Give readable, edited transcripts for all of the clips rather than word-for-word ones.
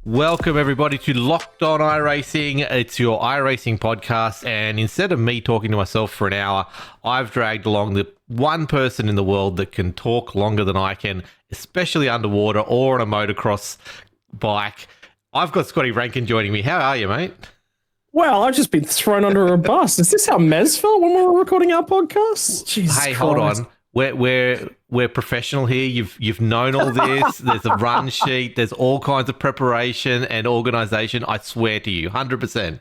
Welcome everybody to Locked On iRacing. It's your iRacing podcast, and instead of me talking to myself for an hour, I've dragged along the one person in the world that can talk longer than I can, especially underwater or on a motocross bike. I've got Scotty Rankin joining me. How are you, mate? Well, I've just been thrown under a bus. Is this how Mez felt when we were recording our podcast? Jesus Hey, Christ. hold on. We're professional here. You've known all this. There's a run sheet. There's all kinds of preparation and organisation. I swear to you, 100%.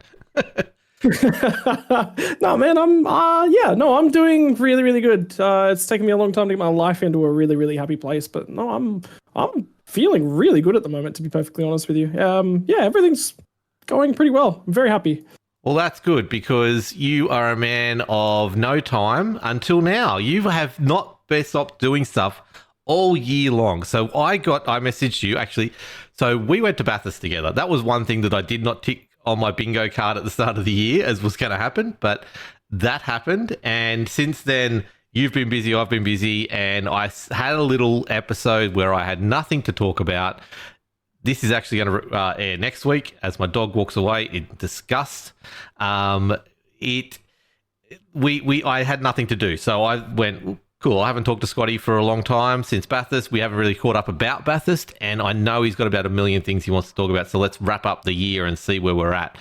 No, man, I'm doing really, really good. It's taken me a long time to get my life into a really, really happy place, but no, I'm feeling really good at the moment, to be perfectly honest with you. Everything's going pretty well. I'm very happy. Well, that's good because you are a man of no time until now. You have not stopped doing stuff all year long. So I messaged you actually. So we went to Bathurst together. That was one thing that I did not tick on my bingo card at the start of the year as was going to happen, but that happened. And since then, you've been busy, I've been busy, and I had a little episode where I had nothing to talk about. This is actually going to air next week as my dog walks away in disgust. I had nothing to do, so I went, cool, I haven't talked to Scotty for a long time since Bathurst. We haven't really caught up about Bathurst, and I know he's got about a million things he wants to talk about, so let's wrap up the year and see where we're at.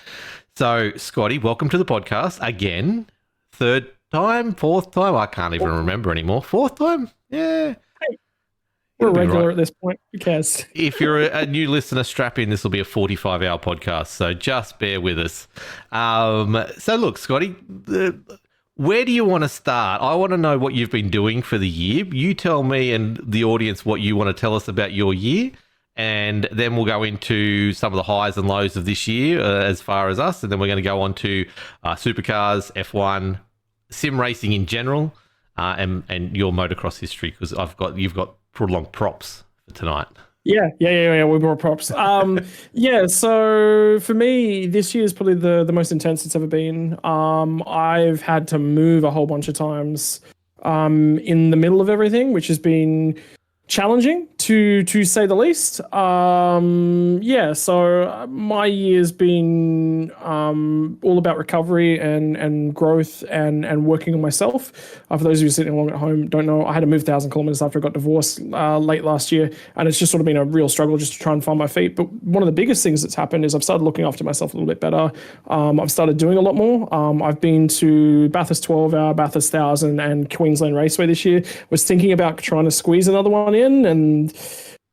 So, Scotty, welcome to the podcast again. Third time? Fourth time? I can't even remember anymore. Fourth time? Yeah. We're regular at this point. Who cares? If you're a new listener, strap in. This will be a 45-hour podcast, so just bear with us. So look, Scotty, where do you want to start? I want to know what you've been doing for the year. You tell me and the audience what you want to tell us about your year, and then we'll go into some of the highs and lows of this year as far as us, and then we're going to go on to Supercars, F1, sim racing in general, and your motocross history, because you've got prolonged props for tonight. Yeah. We brought props. So for me, this year is probably the most intense it's ever been. I've had to move a whole bunch of times in the middle of everything, which has been challenging to say the least. So my year's been all about recovery and growth and working on myself. For those of you sitting along at home don't know, I had to move 1,000 kilometers after I got divorced late last year, and it's just sort of been a real struggle just to try and find my feet. But one of the biggest things that's happened is I've started looking after myself a little bit better. I've started doing a lot more. I've been to Bathurst 12-hour, Bathurst 1,000 and Queensland Raceway this year. Was thinking about trying to squeeze another one in, and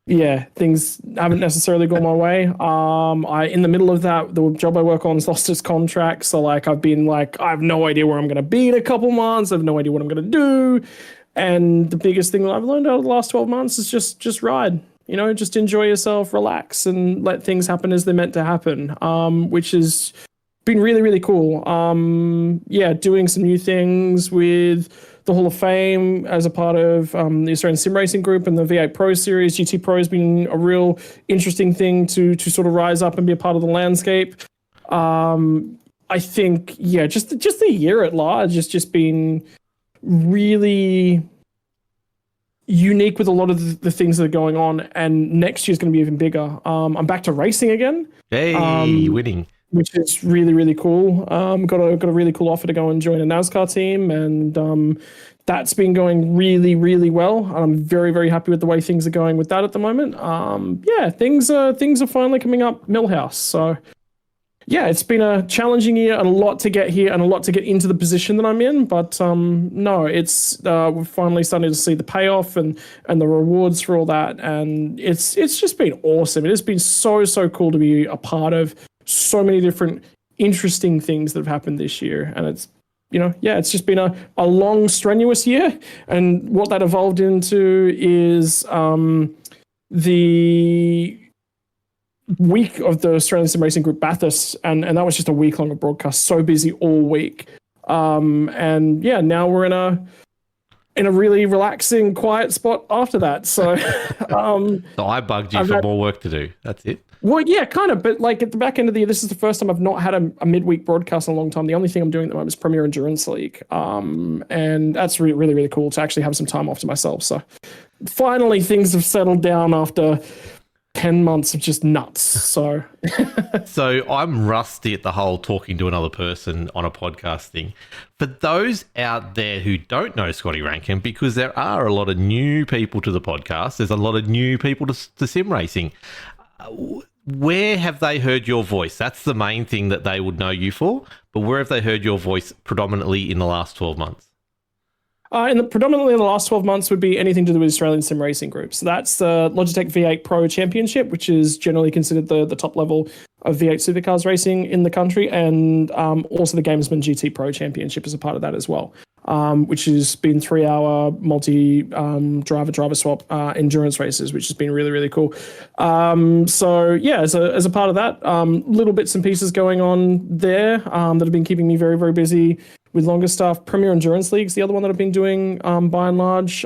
yeah, things haven't necessarily gone my way. In the middle of that, the job I work on has lost its contract. So I've been I have no idea where I'm going to be in a couple months. I have no idea what I'm going to do. And the biggest thing that I've learned out of the last 12 months is just ride, just enjoy yourself, relax, and let things happen as they're meant to happen, which has been really, really cool. Doing some new things with the Hall of Fame as a part of the Australian Sim Racing Group and the V8 Pro Series. GT Pro has been a real interesting thing to sort of rise up and be a part of the landscape. I think, just the year at large has just been really unique with a lot of the things that are going on, and next year's going to be even bigger. I'm back to racing again. Hey, winning. Which is really, really cool. Got a really cool offer to go and join a NASCAR team, and that's been going really, really well. I'm very, very happy with the way things are going with that at the moment. Things are finally coming up Millhouse. So it's been a challenging year and a lot to get here and a lot to get into the position that I'm in. But it's we're finally starting to see the payoff and the rewards for all that, and it's just been awesome. It has been so cool to be a part of so many different interesting things that have happened this year, and it's it's just been a long strenuous year, and what that evolved into is the week of the Australian Sim Racing Group Bathurst, and that was just a week long of broadcast, so busy all week, now we're in a really relaxing, quiet spot after that. So So I bugged you for more work to do. That's it. Well, yeah, kind of. But at the back end of the year, this is the first time I've not had a midweek broadcast in a long time. The only thing I'm doing at the moment is Premier Endurance League. And that's really, really, really cool to actually have some time off to myself. So finally, things have settled down after 10 months of just nuts. So So I'm rusty at the whole talking to another person on a podcast thing. For those out there who don't know Scotty Rankin, because there are a lot of new people to the podcast, there's a lot of new people to sim racing. Where have they heard your voice? That's the main thing that they would know you for. But where have they heard your voice predominantly in the last 12 months? Predominantly in the last 12 months would be anything to do with Australian sim racing groups. So that's the Logitech V8 Pro Championship, which is generally considered the top level of V8 supercars racing in the country, and also the Gamersman GT Pro Championship is a part of that as well, which has been 3-hour multi-driver swap endurance races, which has been really, really cool. So yeah, as a part of that, little bits and pieces going on there that have been keeping me very, very busy with longer stuff. Premier Endurance League's the other one that I've been doing by and large.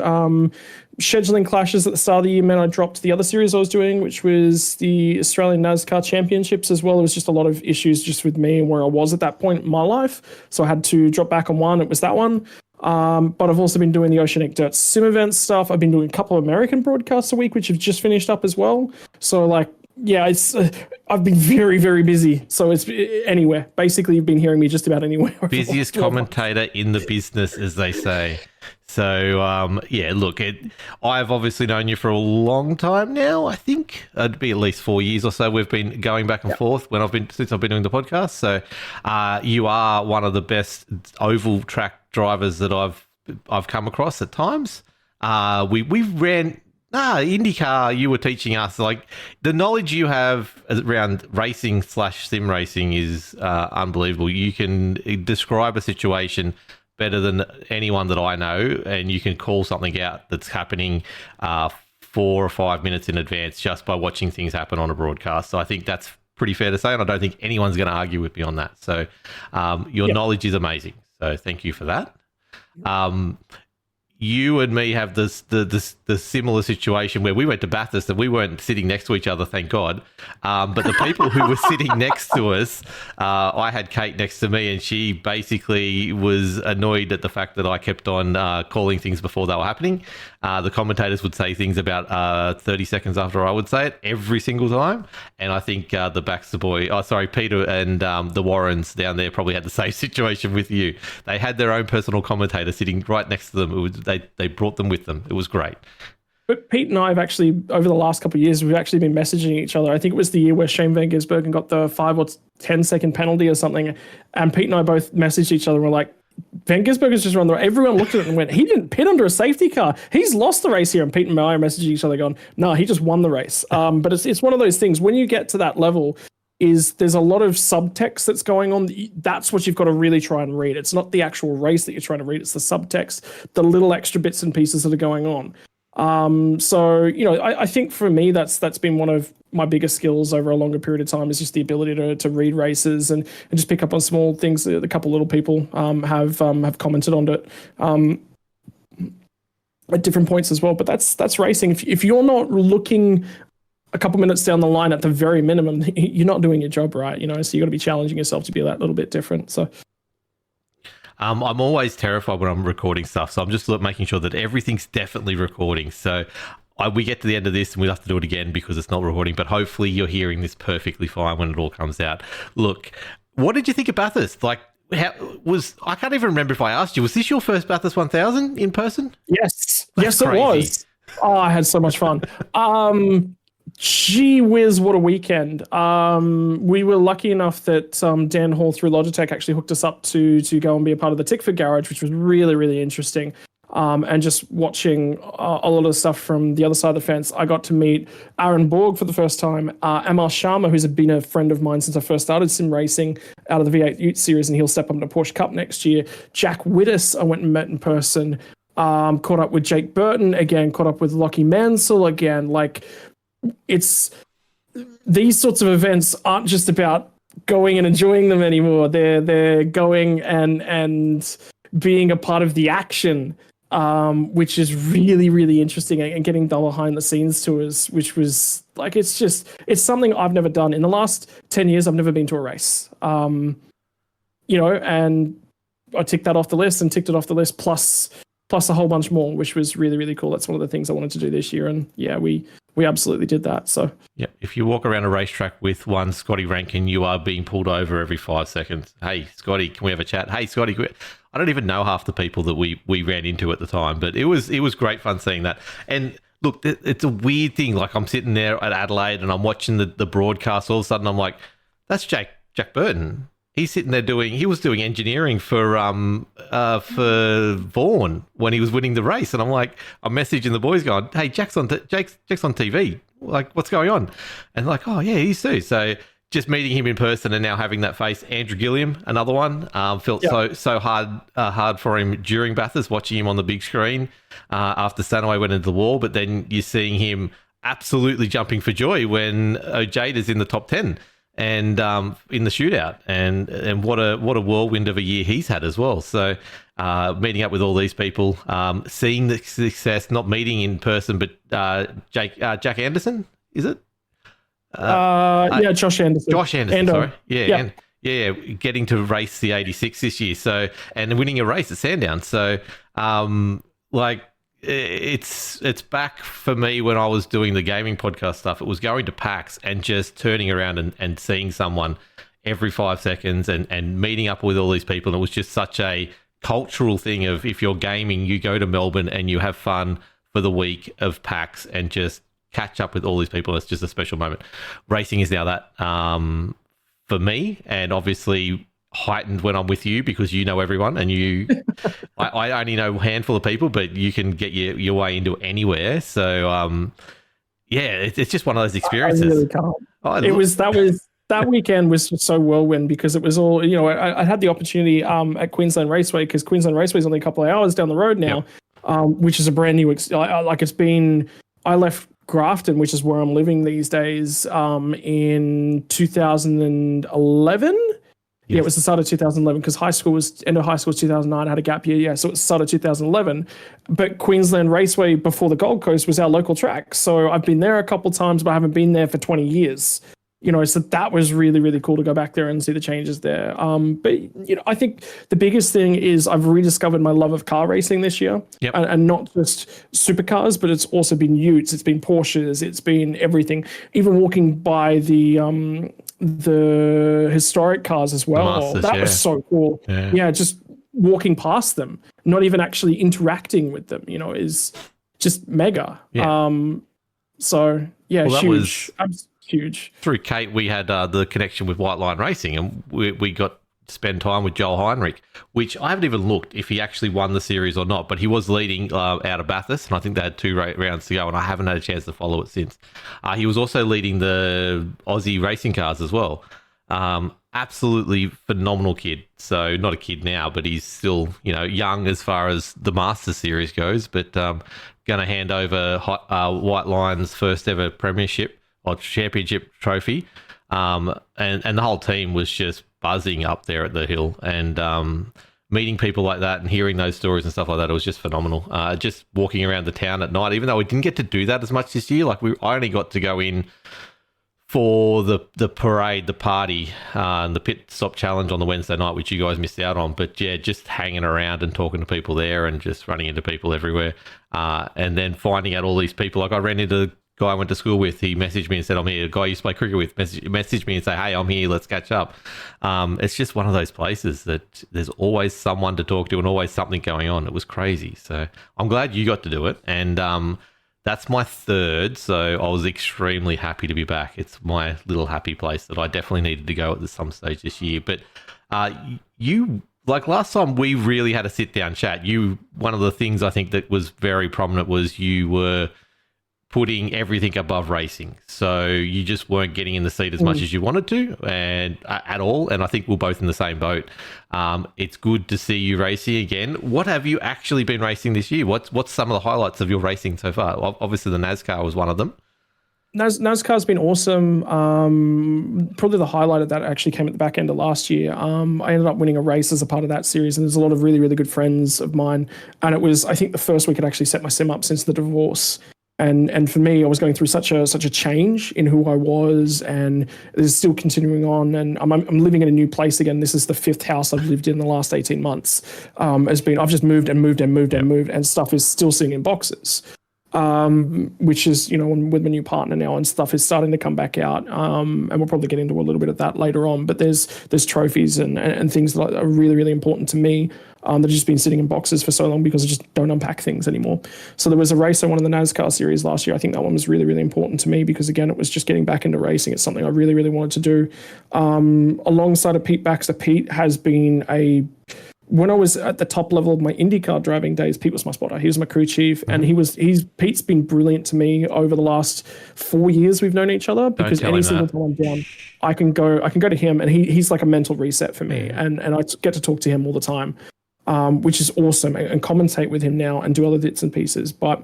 Scheduling clashes at the start of the year meant I dropped the other series I was doing, which was the Australian NASCAR Championships as well. It was just a lot of issues just with me and where I was at that point in my life. So I had to drop back on one. It was that one. But I've also been doing the Oceanic Dirt Sim event stuff. I've been doing a couple of American broadcasts a week, which have just finished up as well. So yeah, it's I've been very, very busy. So it's anywhere. Basically, you've been hearing me just about anywhere. Busiest commentator in the business, as they say. So, yeah, look, I've obviously known you for a long time now. I think it'd be at least 4 years or so. We've been going back and forth since I've been doing the podcast. So, you are one of the best oval track drivers that I've come across at times. We ran. IndyCar, you were teaching us, the knowledge you have around racing / sim racing is unbelievable. You can describe a situation better than anyone that I know, and you can call something out that's happening 4 or 5 minutes in advance just by watching things happen on a broadcast. So I think that's pretty fair to say, and I don't think anyone's going to argue with me on that. So your knowledge is amazing. So thank you for that. You and me have the similar situation where we went to Bathurst and we weren't sitting next to each other, thank God. But the people who were sitting next to us, I had Kate next to me, and she basically was annoyed at the fact that I kept on calling things before they were happening. The commentators would say things about 30 seconds after I would say it every single time. And I think the Baxter Peter and the Warrens down there probably had the same situation with you. They had their own personal commentator sitting right next to them. They brought them with them. It was great. But Pete and I have actually, over the last couple of years, we've actually been messaging each other. I think it was the year where Shane Van Gisbergen got the 5 or 10 second penalty or something. And Pete and I both messaged each other and were like, Van Gisbergen's just run the race. Everyone looked at it and went, he didn't pit under a safety car. He's lost the race here. And Pete and I are messaging each other going, no, he just won the race. But it's one of those things, when you get to that level, there's a lot of subtext that's going on. That's what you've got to really try and read. It's not the actual race that you're trying to read. It's the subtext, the little extra bits and pieces that are going on. So, I think for me, that's been one of my biggest skills over a longer period of time, is just the ability to read races and just pick up on small things that a couple little people have commented on it at different points as well. But that's racing. If you're not looking a couple minutes down the line at the very minimum, you're not doing your job right, so you got to be challenging yourself to be that little bit different. So I'm always terrified when I'm recording stuff, so I'm just making sure that everything's definitely recording. So we get to the end of this and we'll have to do it again because it's not recording, but hopefully you're hearing this perfectly fine when it all comes out. Look, what did you think of Bathurst? I can't even remember if I asked you, was this your first Bathurst 1000 in person? Yes. That's It crazy. was. Oh, I had so much fun. Gee whiz, what a weekend. We were lucky enough that Dan Hall through Logitech actually hooked us up to go and be a part of the Tickford Garage, which was really, really interesting. And just watching a lot of stuff from the other side of the fence. I got to meet Aaron Borg for the first time, Amar Sharma, who's been a friend of mine since I first started sim racing out of the V8 Ute series, and he'll step up into Porsche Cup next year. Jack Wittes, I went and met in person. Caught up with Jake Burton again, caught up with Lockie Mansell again. It's these sorts of events aren't just about going and enjoying them anymore. They're going and being a part of the action, which is really, really interesting, and getting the behind the scenes tours, which was it's something I've never done. In the last 10 years, I've never been to a race. And I ticked that off the list and ticked it off the list plus a whole bunch more, which was really, really cool. That's one of the things I wanted to do this year. And yeah, we we absolutely did that. So yeah, if you walk around a racetrack with one Scotty Rankin, you are being pulled over every 5 seconds. Hey, Scotty, can we have a chat? Hey, Scotty, I don't even know half the people that we ran into at the time, but it was great fun seeing that. And look, it's a weird thing. Like, I'm sitting there at Adelaide and I'm watching the broadcast. All of a sudden, I'm like, that's Jack Burton. He's sitting there he was doing engineering for Vaughan when he was winning the race. And I'm like, I'm messaging the boys going, hey, Jack's on TV. Like, what's going on? And like, oh yeah, he's too. So just meeting him in person and now having that face. Andrew Gilliam, another one, felt so hard for him during Bathurst, watching him on the big screen after Stanaway went into the wall. But then you're seeing him absolutely jumping for joy when Ojada's in the top 10 and in the shootout. And what a whirlwind of a year he's had as well. So meeting up with all these people, seeing the success, not meeting in person, but Jack Anderson, is it? Josh Anderson. Sorry. Yeah, getting to race the 86 this year. So, and winning a race at Sandown. So, it's back for me when I was doing the gaming podcast stuff. It was going to PAX and just turning around and seeing someone every 5 seconds and meeting up with all these people. And it was just such a cultural thing of, if you're gaming, you go to Melbourne and you have fun for the week of PAX and just catch up with all these people. It's just a special moment. Racing is now that for me, and obviously heightened when I'm with you because you know everyone and you I only know a handful of people, but you can get your way into anywhere. So it's just one of those experiences. I really can't. That weekend was just so whirlwind because it was all, I had the opportunity at Queensland Raceway, because Queensland Raceway is only a couple of hours down the road now. Which is a brand new I left Grafton, which is where I'm living these days, in 2011. Yes. Yeah, it was the start of 2011 because end of high school was 2009. I had a gap year. Yeah, so it was the start of 2011. But Queensland Raceway before the Gold Coast was our local track. So I've been there a couple of times, but I haven't been there for 20 years. So that was really, really cool to go back there and see the changes there. But I think the biggest thing is I've rediscovered my love of car racing this year, and not just supercars, but it's also been Utes, it's been Porsches, it's been everything. Even walking by the historic cars as well. Masters, that was so cool. Yeah, just walking past them, not even actually interacting with them. Is just mega. Yeah. So yeah, well, huge. Huge. Through Kate, we had the connection with White Line Racing, and we got to spend time with Joel Heinrich, which I haven't even looked if he actually won the series or not, but he was leading out of Bathurst, and I think they had 2 rounds to go, and I haven't had a chance to follow it since. He was also leading the Aussie racing cars as well. Absolutely phenomenal kid. So not a kid now, but he's still, young as far as the Masters series goes, but going to hand over White Line's first ever premiership or championship trophy, and the whole team was just buzzing up there at the hill, and meeting people like that and hearing those stories and stuff like that, it was just phenomenal. Just walking around the town at night, even though we didn't get to do that as much this year, I only got to go in for the parade, the party, and the pit stop challenge on the Wednesday night, which you guys missed out on. But yeah, just hanging around and talking to people there and just running into people everywhere, and then finding out all these people. Like, I ran into guy I went to school with, he messaged me and said, I'm here. A guy I used to play cricket with messaged me and say, hey, I'm here, let's catch up. It's just one of those places that there's always someone to talk to and always something going on. It was crazy. So I'm glad you got to do it. And that's my 3rd, so I was extremely happy to be back. It's my little happy place that I definitely needed to go at some stage this year. But you, like last time we really had a sit-down chat, one of the things I think that was very prominent was you were putting everything above racing. So you just weren't getting in the seat as much as you wanted to, and at all. And I think we're both in the same boat. It's good to see you racing again. What have you actually been racing this year? What's some of the highlights of your racing so far? Obviously the NASCAR was one of them. NASCAR's been awesome. Probably the highlight of that actually came at the back end of last year. I ended up winning a race as a part of that series, and there's a lot of really, really good friends of mine. And it was, I think, the first week I'd actually set my sim up since the divorce. And for me, I was going through such a change in who I was, and it's still continuing on. And I'm living in a new place again. This is the 5th house I've lived in the last 18 months. I've just moved, and stuff is still sitting in boxes. which is, with my new partner now and stuff is starting to come back out. And we'll probably get into a little bit of that later on. But there's trophies and things that are really, really important to me that have just been sitting in boxes for so long because I just don't unpack things anymore. So there was a race I won in the NASCAR series last year. I think that one was really, really important to me because, again, it was just getting back into racing. It's something I really, really wanted to do. Alongside of Pete Baxter, Pete has been when I was at the top level of my IndyCar driving days, Pete was my spotter. He was my crew chief, and Pete's been brilliant to me over the last 4 years we've known each other, because any single time I'm down, I can go to him, and he's like a mental reset for me, and I get to talk to him all the time, which is awesome, and commentate with him now and do other bits and pieces. But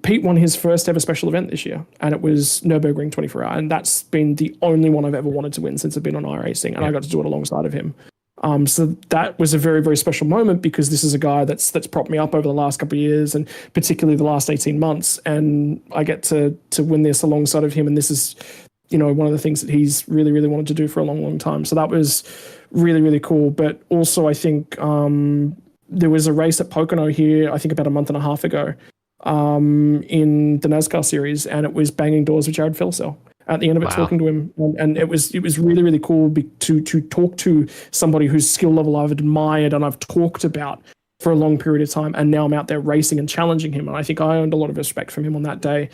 Pete won his first ever special event this year, and it was Nürburgring 24 Hour, and that's been the only one I've ever wanted to win since I've been on iRacing, and I got to do it alongside of him. So that was a very, very special moment, because this is a guy that's propped me up over the last couple of years, and particularly the last 18 months. And I get to win this alongside of him. And this is, one of the things that he's really, really wanted to do for a long, long time. So that was really, really cool. But also, I think there was a race at Pocono here, I think about a month and a half ago, in the NASCAR series, and it was banging doors with Jared Filsell at the end of it, talking to him, and it was really, really cool to talk to somebody whose skill level I've admired and I've talked about for a long period of time, and now I'm out there racing and challenging him, and I think I earned a lot of respect from him on that day,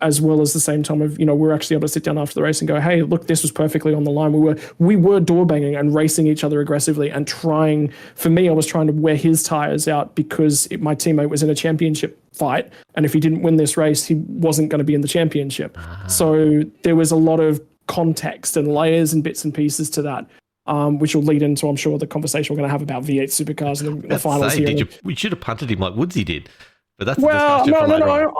as well as the same time of, we're actually able to sit down after the race and go, hey, look, this was perfectly on the line. We were door banging and racing each other aggressively and trying. For me, I was trying to wear his tires out because my teammate was in a championship fight, and if he didn't win this race, he wasn't going to be in the championship. So there was a lot of context and layers and bits and pieces to that, which will lead into, I'm sure, the conversation we're going to have about V8 Supercars and the finals here. We should have punted him like Woodsy did, but that's no.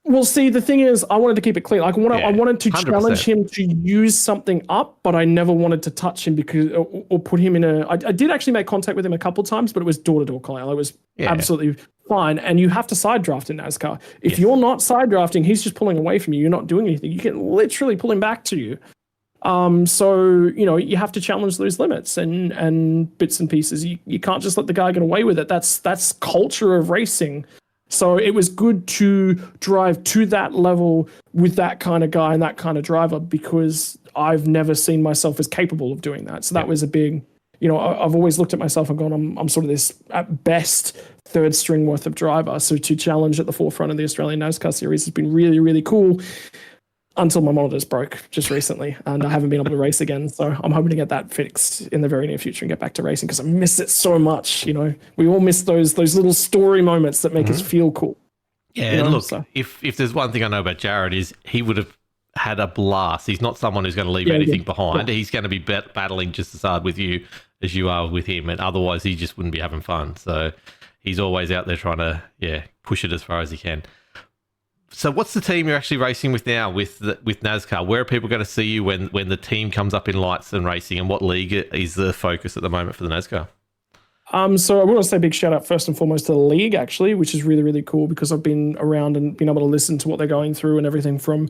Well, see, the thing is, I wanted to keep it clean. Like, I wanted to 100%. Challenge him to use something up, but I never wanted to touch him because, or put him in I did actually make contact with him a couple of times, but it was door-to-door calling. It was absolutely fine. And you have to side draft in NASCAR. If you're not side drafting, he's just pulling away from you. You're not doing anything. You can literally pull him back to you. So, you have to challenge those limits and bits and pieces. You can't just let the guy get away with it. That's culture of racing. So it was good to drive to that level with that kind of guy and that kind of driver, because I've never seen myself as capable of doing that. So that was a big, I've always looked at myself and gone, I'm sort of this, at best, third string worth of driver. So to challenge at the forefront of the Australian NASCAR series has been really, really cool. Until my monitors broke just recently, and I haven't been able to race again. So I'm hoping to get that fixed in the very near future and get back to racing, because I miss it so much. We all miss those little story moments that make us feel cool. Yeah, and look, if there's one thing I know about Jared is he would have had a blast. He's not someone who's going to leave anything behind. Yeah. He's going to be battling just as hard with you as you are with him, and otherwise he just wouldn't be having fun. So he's always out there trying to push it as far as he can. So what's the team you're actually racing with now with NASCAR? Where are people going to see you when the team comes up in lights and racing, and what league is the focus at the moment for the NASCAR? So I want to say a big shout out first and foremost to the league, actually, which is really, really cool, because I've been around and been able to listen to what they're going through and everything from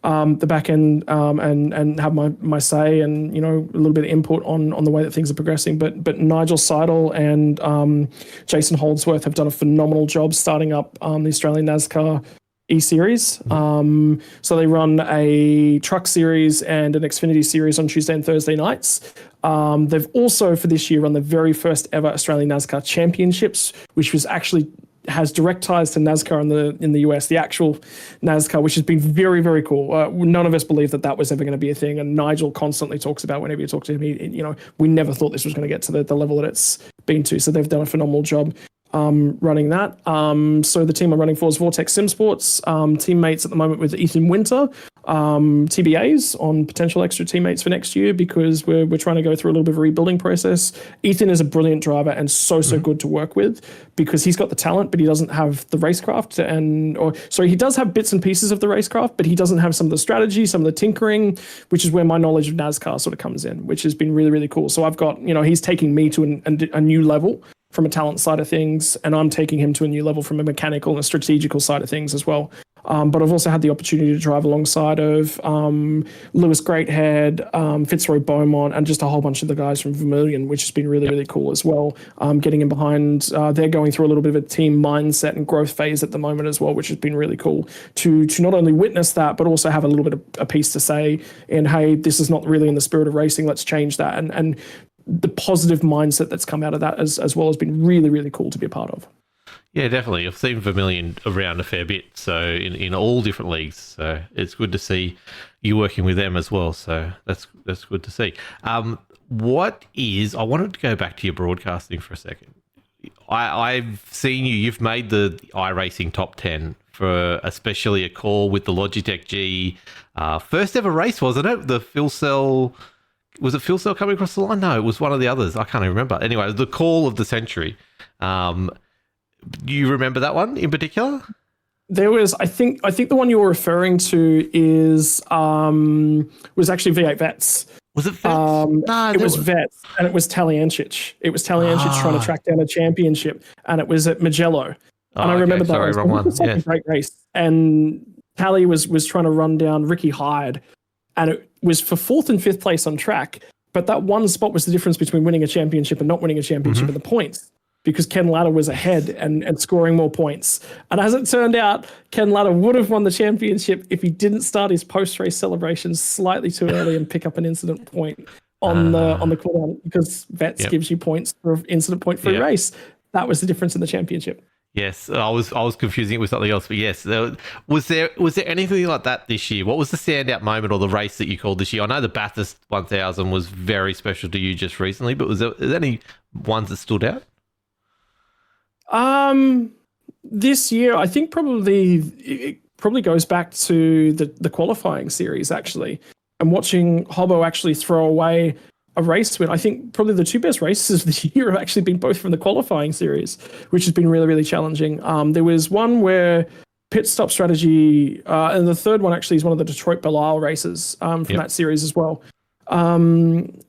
the back end, and have my say and, a little bit of input on the way that things are progressing. But Nigel Seidel and Jason Holdsworth have done a phenomenal job starting up the Australian NASCAR E-Series. So they run a truck series and an Xfinity series on Tuesday and Thursday nights. They've also, for this year, run the very first ever Australian NASCAR Championships, which has direct ties to NASCAR in the US, the actual NASCAR, which has been very, very cool. None of us believed that was ever going to be a thing, and Nigel constantly talks about, whenever you talk to him, we never thought this was going to get to the level that it's been to. So they've done a phenomenal job running that. So the team I'm running for is Vortex Simsports, teammates at the moment with Ethan Winter, TBAs on potential extra teammates for next year, because we're trying to go through a little bit of a rebuilding process. Ethan is a brilliant driver and so good to work with, because he's got the talent, but he doesn't have the racecraft, he does have bits and pieces of the racecraft, but he doesn't have some of the strategy, some of the tinkering, which is where my knowledge of NASCAR sort of comes in, which has been really, really cool. So I've got, he's taking me to a new level from a talent side of things, and I'm taking him to a new level from a mechanical and a strategical side of things as well. But I've also had the opportunity to drive alongside of Lewis Greathead, Fitzroy Beaumont, and just a whole bunch of the guys from Vermilion, which has been really cool as well. Getting in behind, they're going through a little bit of a team mindset and growth phase at the moment as well, which has been really cool to not only witness that, but also have a little bit of a piece to say in, hey, this is not really in the spirit of racing, let's change that. And the positive mindset that's come out of that as well has been really cool to be a part of. Yeah, definitely. I've seen Vermilion around a fair bit, so in all different leagues. So it's good to see you working with them as well. So that's good to see. I wanted to go back to your broadcasting for a second. I've seen you've made the iRacing top 10 for especially a call with the Logitech G. First ever race, wasn't it? The Phil Cell. Was it Phil Cell coming across the line? No, it was one of the others. I can't even remember. Anyway, the call of the century. You remember that one in particular? There was, I think the one you were referring to was actually V8 Vets. Was it Vets? No, it was Vets, and it was Taliancic. It was Taliancic trying to track down a championship, and it was at Magello. And I remember that. Sorry, wrong one. It was a great race. And Tally was trying to run down Ricky Hyde, and it was for 4th and 5th place on track. But that one spot was the difference between winning a championship and not winning a championship in the points, because Ken Latta was ahead and scoring more points. And as it turned out, Ken Latta would have won the championship if he didn't start his post-race celebrations slightly too early and pick up an incident point on the cooldown, because Vets gives you points for an incident point for a race. That was the difference in the championship. Yes, I was confusing it with something else, but yes, was there anything like that this year? What was the standout moment or the race that you called this year? I know the Bathurst 1000 was very special to you just recently, but is there any ones that stood out? This year, I think it probably goes back to the qualifying series, actually, and watching Hobbo actually throw away a race win. I think probably the two best races of the year have actually been both from the qualifying series, which has been really challenging. There was one where pit stop strategy, and the third one actually is one of the Detroit Belial races from that series as well.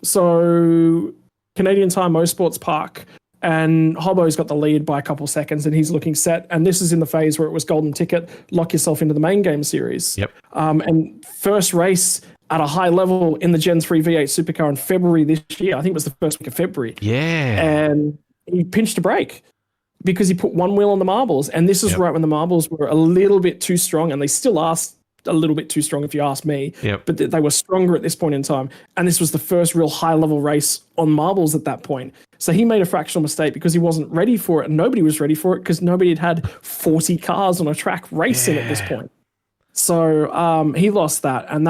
So Canadian Tire Motorsports Park, and Hobbo's got the lead by a couple seconds, and he's looking set. And this is in the phase where it was golden ticket, lock yourself into the main game series. And first race at a high level in the Gen 3 V8 Supercar in February this year. I think it was the first week of February. And he pinched a brake because he put one wheel on the marbles. And this is right when the marbles were a little bit too strong, and they still are a little bit too strong if you ask me. But they were stronger at this point in time. And this was the first real high-level race on marbles at that point. So he made a fractional mistake because he wasn't ready for it, and nobody was ready for it because nobody had 40 cars on a track racing at this point. So he lost that, and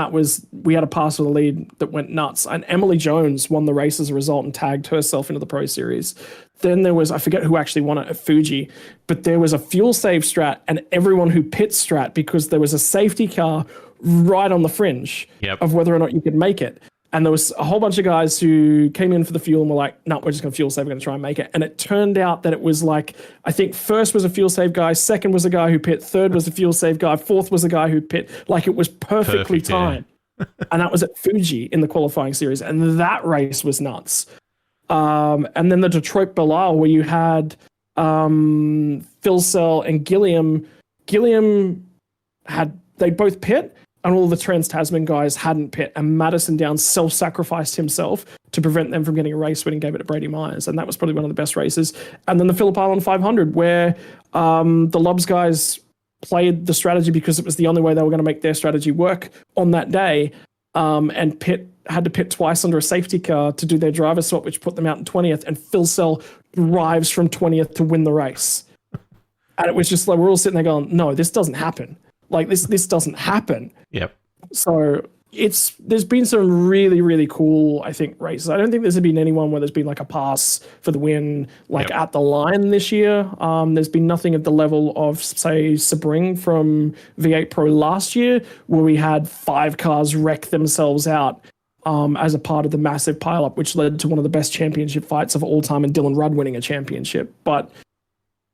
we had a pass for the lead that went nuts. And Emily Jones won the race as a result and tagged herself into the Pro Series. Then there was, I forget who actually won it at Fuji, but there was a fuel save strat and everyone who pit strat because there was a safety car right on the fringe of whether or not you could make it. And there was a whole bunch of guys who came in for the fuel and were like, no, we're just going to fuel save. We're going to try and make it. And it turned out that it was like, I think first was a fuel save guy, second was a guy who pit, third was a fuel save guy, fourth was a guy who pit. Like it was perfectly timed. And that was at Fuji in the qualifying series. And that race was nuts. And then the Detroit Belial where you had Phil Cell and Gilliam. Gilliam they both pit, and all the Trans-Tasman guys hadn't pit, and Madison Downs self-sacrificed himself to prevent them from getting a race win and gave it to Brady Myers, and that was probably one of the best races. And then the Phillip Island 500, where the Lobbs guys played the strategy because it was the only way they were going to make their strategy work on that day, and had to pit twice under a safety car to do their driver swap, which put them out in 20th, and Phil Cell drives from 20th to win the race. And it was just like, we're all sitting there going, no, this doesn't happen. Like this doesn't happen. So there's been some really cool, I think, races. I don't think there's been anyone where there's been like a pass for the win, at the line this year. There's been nothing at the level of, say, Sebring from V8 Pro last year, where we had 5 cars wreck themselves out as a part of the massive pileup, which led to one of the best championship fights of all time and Dylan Rudd winning a championship. But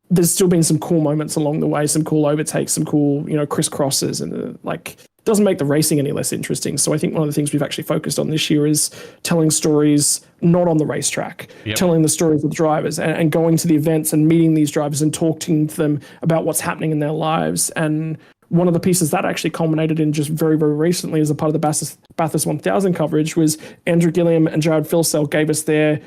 there's still been some cool moments along the way, some cool overtakes, some cool, crisscrosses, and doesn't make the racing any less interesting. So I think one of the things we've actually focused on this year is telling stories not on the racetrack, telling the stories of the drivers and going to the events and meeting these drivers and talking to them about what's happening in their lives and one of the pieces that actually culminated in just very, very recently as a part of the Bathurst 1000 coverage was Andrew Gilliam and Jared Filsell gave us their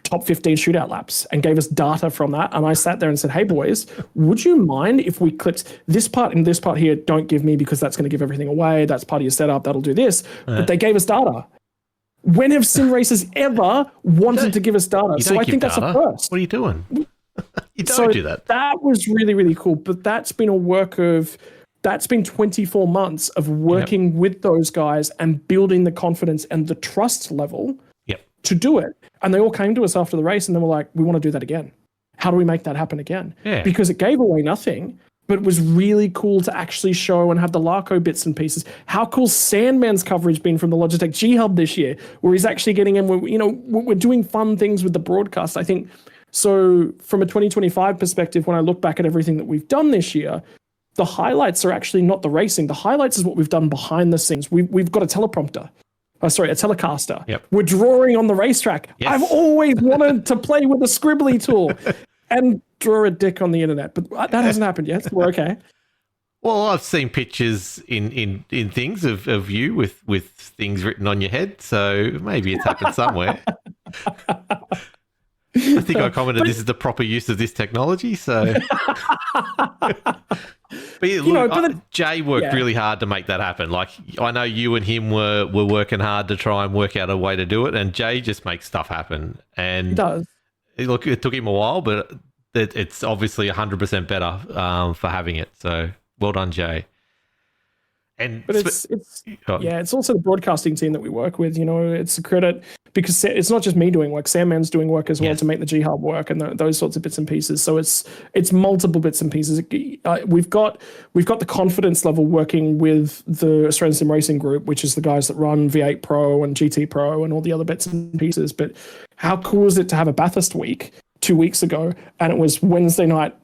top 15 shootout laps and gave us data from that. And I sat there and said, hey, boys, would you mind if we clipped this part and this part here? Don't give me because that's going to give everything away. That's part of your setup. That'll do this. But they gave us data. When have sim racers ever wanted to give us data? So I think that's a first. What are you doing? You don't do that. That was really, really cool. But that's been 24 months of working with those guys and building the confidence and the trust level to do it. And they all came to us after the race and they were like, we want to do that again. How do we make that happen again? Yeah. Because it gave away nothing, but it was really cool to actually show and have the Larko bits and pieces. How cool Sandman's coverage been from the Logitech G Hub this year, where he's actually getting in, we're doing fun things with the broadcast. I think, so from a 2025 perspective, when I look back at everything that we've done this year, the highlights are actually not the racing. The highlights is what we've done behind the scenes. We've got a teleprompter. A Telecaster. Yep. We're drawing on the racetrack. Yes. I've always wanted to play with a scribbly tool and draw a dick on the internet, but that hasn't happened yet. So we're okay. Well, I've seen pictures in things of you with things written on your head, so maybe it's happened somewhere. I think I commented this is the proper use of this technology, so... But yeah, look, Jay worked really hard to make that happen. Like, I know you and him were working hard to try and work out a way to do it, and Jay just makes stuff happen. And he does. Look, it took him a while, but it's obviously 100% better for having it. So well done, Jay. But it's also the broadcasting team that we work with. It's a credit because it's not just me doing work. Sandman's doing work as well to make the G Hub work and those sorts of bits and pieces. So it's multiple bits and pieces. We've got the confidence level working with the Australian Sim Racing Group, which is the guys that run V8 Pro and GT Pro and all the other bits and pieces. But how cool is it to have a Bathurst week 2 weeks ago, and it was Wednesday night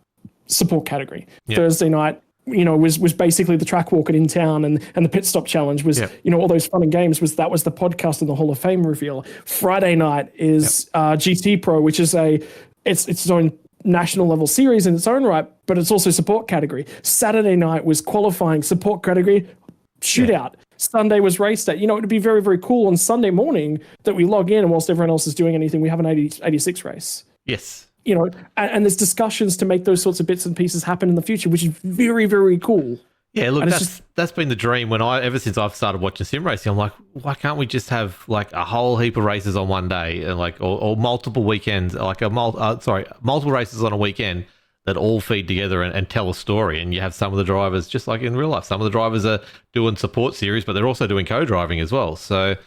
support category, Thursday night was basically the track walk in town and the pit stop challenge was, all those fun and games was the podcast and the Hall of Fame reveal. Friday night is GT Pro, which is it's its own national level series in its own right, but it's also support category. Saturday night was qualifying, support category, shootout. Sunday was race day. It'd be very, very cool on Sunday morning that we log in and whilst everyone else is doing anything, we have an 86 race. Yes. And there's discussions to make those sorts of bits and pieces happen in the future, which is very, very cool. Yeah, look, that's been the dream ever since I've started watching sim racing. I'm like, why can't we just have like a whole heap of races on one day and or multiple weekends, like multiple races on a weekend that all feed together and tell a story. And you have some of the drivers, just like in real life, some of the drivers are doing support series, but they're also doing co-driving as well. So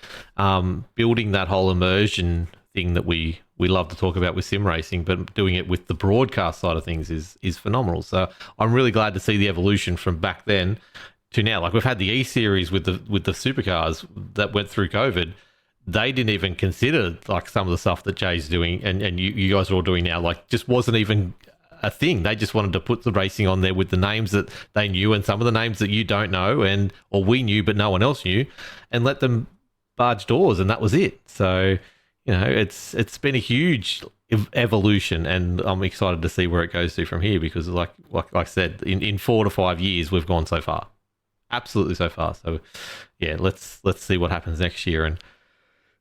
building that whole immersion thing that we love to talk about with sim racing, but doing it with the broadcast side of things is phenomenal. So I'm really glad to see the evolution from back then to now. Like, we've had the E-Series with the supercars that went through COVID. They didn't even consider like some of the stuff that Jay's doing and you guys are all doing now. Like, just wasn't even a thing. They just wanted to put the racing on there with the names that they knew and some of the names that you don't know or we knew but no one else knew, and let them barge doors, and that was it. So it's been a huge evolution, and I'm excited to see where it goes to from here because, like I said, in 4 to 5 years we've gone so far, absolutely so far. So yeah, let's see what happens next year and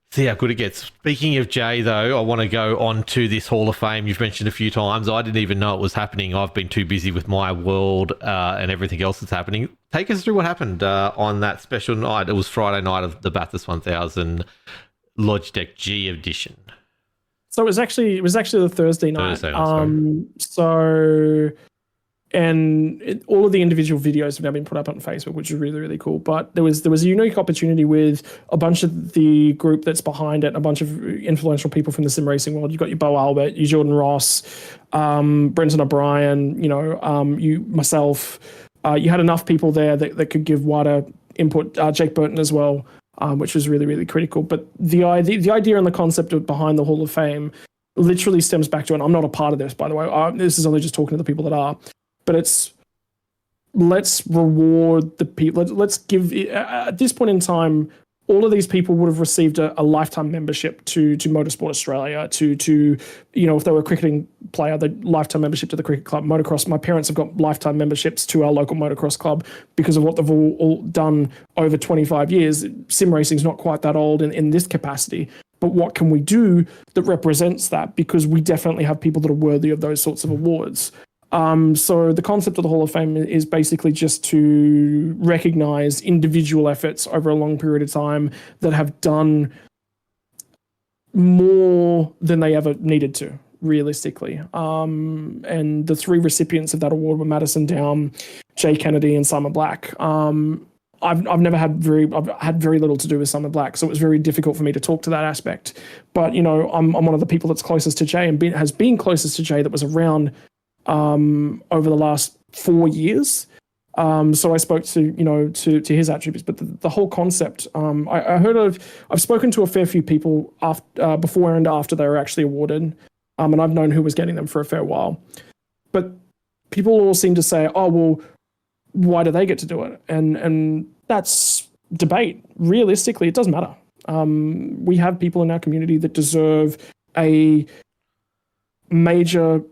see how good it gets. Speaking of Jay, though, I want to go on to this Hall of Fame you've mentioned a few times. I didn't even know it was happening. I've been too busy with my world and everything else that's happening. Take us through what happened on that special night. It was Friday night of the Bathurst 1000. Logitech G edition. So it was actually the Thursday night. All of the individual videos have now been put up on Facebook, which is really, really cool. But there was a unique opportunity with a bunch of the group that's behind it, a bunch of influential people from the sim racing world. You got your Bo Albert, your Jordan Ross, Brendan O'Brien, you, myself. You had enough people there that could give wider input. Jake Burton as well. Which was really, really critical. But the idea and the concept behind the Hall of Fame literally stems back to, and I'm not a part of this, by the way. This is only just talking to the people that are. But let's reward the people. Let's give, at this point in time, all of these people would have received a lifetime membership to Motorsport Australia, to if they were a cricketing player, the lifetime membership to the cricket club, motocross. My parents have got lifetime memberships to our local motocross club because of what they've all done over 25 years. Sim racing's not quite that old in this capacity. But what can we do that represents that? Because we definitely have people that are worthy of those sorts of awards. So the concept of the Hall of Fame is basically just to recognize individual efforts over a long period of time that have done more than they ever needed to, realistically. And the 3 recipients of that award were Madison Down, Jay Kennedy, and Simon Black. I've had very little to do with Simon Black, so it was very difficult for me to talk to that aspect. But I'm one of the people that's closest to Jay and has been closest to Jay that was around over the last 4 years. So I spoke to his attributes, but the whole concept, I've spoken to a fair few people before and after they were actually awarded, and I've known who was getting them for a fair while. But people all seem to say, oh, well, why do they get to do it? And that's debate. Realistically, it doesn't matter. We have people in our community that deserve a major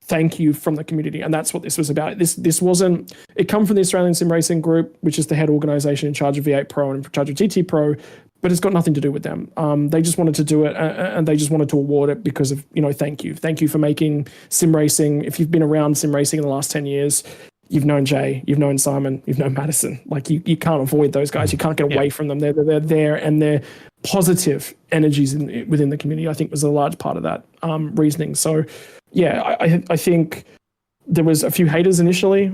thank you from the community, and that's what this was about. This wasn't. It come from the Australian Sim Racing Group, which is the head organisation in charge of V8 Pro and in charge of GT Pro, but it's got nothing to do with them. They just wanted to do it, and they just wanted to award it because of thank you for making sim racing. If you've been around sim racing in the last 10 years, you've known Jay, you've known Simon, you've known Madison. Like you can't avoid those guys. You can't get away from them. They're there, and their positive energies within the community, I think, was a large part of that reasoning. So. Yeah, I think there was a few haters initially,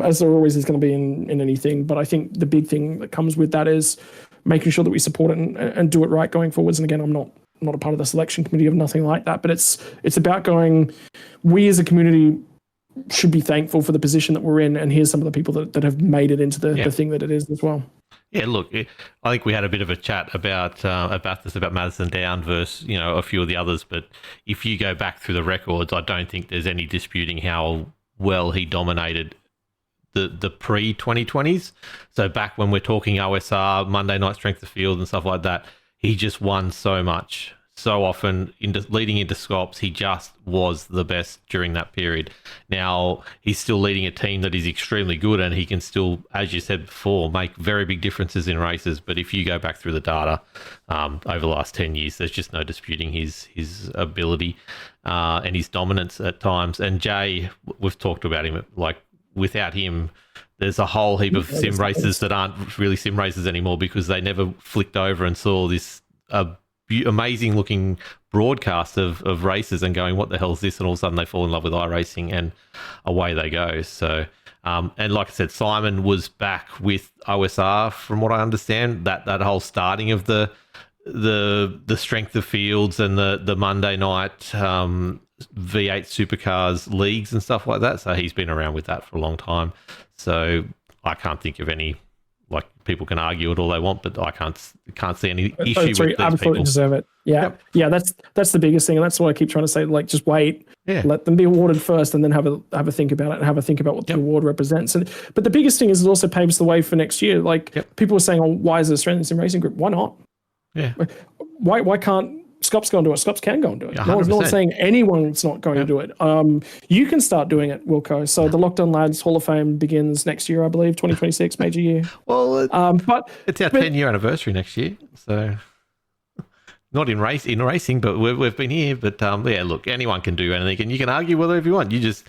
as there always is going to be in anything. But I think the big thing that comes with that is making sure that we support it and do it right going forwards. And again, I'm not a part of the selection committee of nothing like that. But it's about going. We as a community should be thankful for the position that we're in, and here's some of the people that have made it into the thing that it is as well. Yeah, look, I think we had a bit of a chat about Madison Down versus a few of the others, but if you go back through the records, I don't think there's any disputing how well he dominated the pre-2020s. So back when we're talking OSR, Monday Night Strength of Field and stuff like that, he just won so much. So often, leading into Scops, he just was the best during that period. Now, he's still leading a team that is extremely good, and he can still, as you said before, make very big differences in races. But if you go back through the data over the last 10 years, there's just no disputing his ability and his dominance at times. And Jay, we've talked about him, like without him, there's a whole heap of sim racers that aren't really sim racers anymore because they never flicked over and saw this amazing looking broadcast of races and going, what the hell is this? And all of a sudden they fall in love with iRacing and away they go. So, and like I said, Simon was back with OSR from what I understand, that whole starting of the strength of fields and the Monday night V8 Supercars leagues and stuff like that. So he's been around with that for a long time. So I can't think of any. Like, people can argue it all they want, but I can't see any issue with these absolutely people. Deserve it. Yeah, yeah. That's the biggest thing, and that's what I keep trying to say. Like, just wait, let them be awarded first, and then have a think about it, and have a think about what the award represents. But the biggest thing is it also paves the way for next year. Like, people were saying, "Oh, why is the Australian Sim Racing Group? Why not? Yeah, why can't Scops go and do it? Scops can go and do it. 100%. No one's saying anyone's not going to do it. You can start doing it, Wilco. So the Lockdown Lads Hall of Fame begins next year, I believe, 2026, major year. Well, but it's our 10-year anniversary next year, so not in racing, but we've been here. But yeah, look, anyone can do anything, and you can argue whatever you want. You just,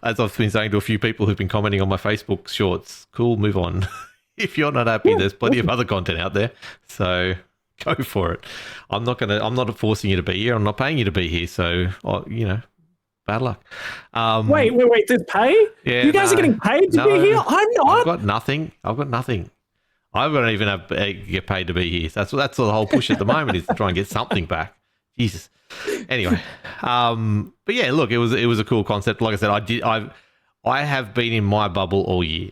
as I've been saying to a few people who've been commenting on my Facebook shorts, cool, move on. If you're not happy, there's plenty of other content out there. So go for it. I'm not forcing you to be here. I'm not paying you to be here. So, bad luck. Wait. There's pay? Yeah, you guys are getting paid to be here? I'm not. I've got nothing. I don't even get paid to be here. So that's the whole push at the moment, is to try and get something back. Jesus. Anyway, but yeah, look, it was a cool concept. Like I said, I have been in my bubble all year.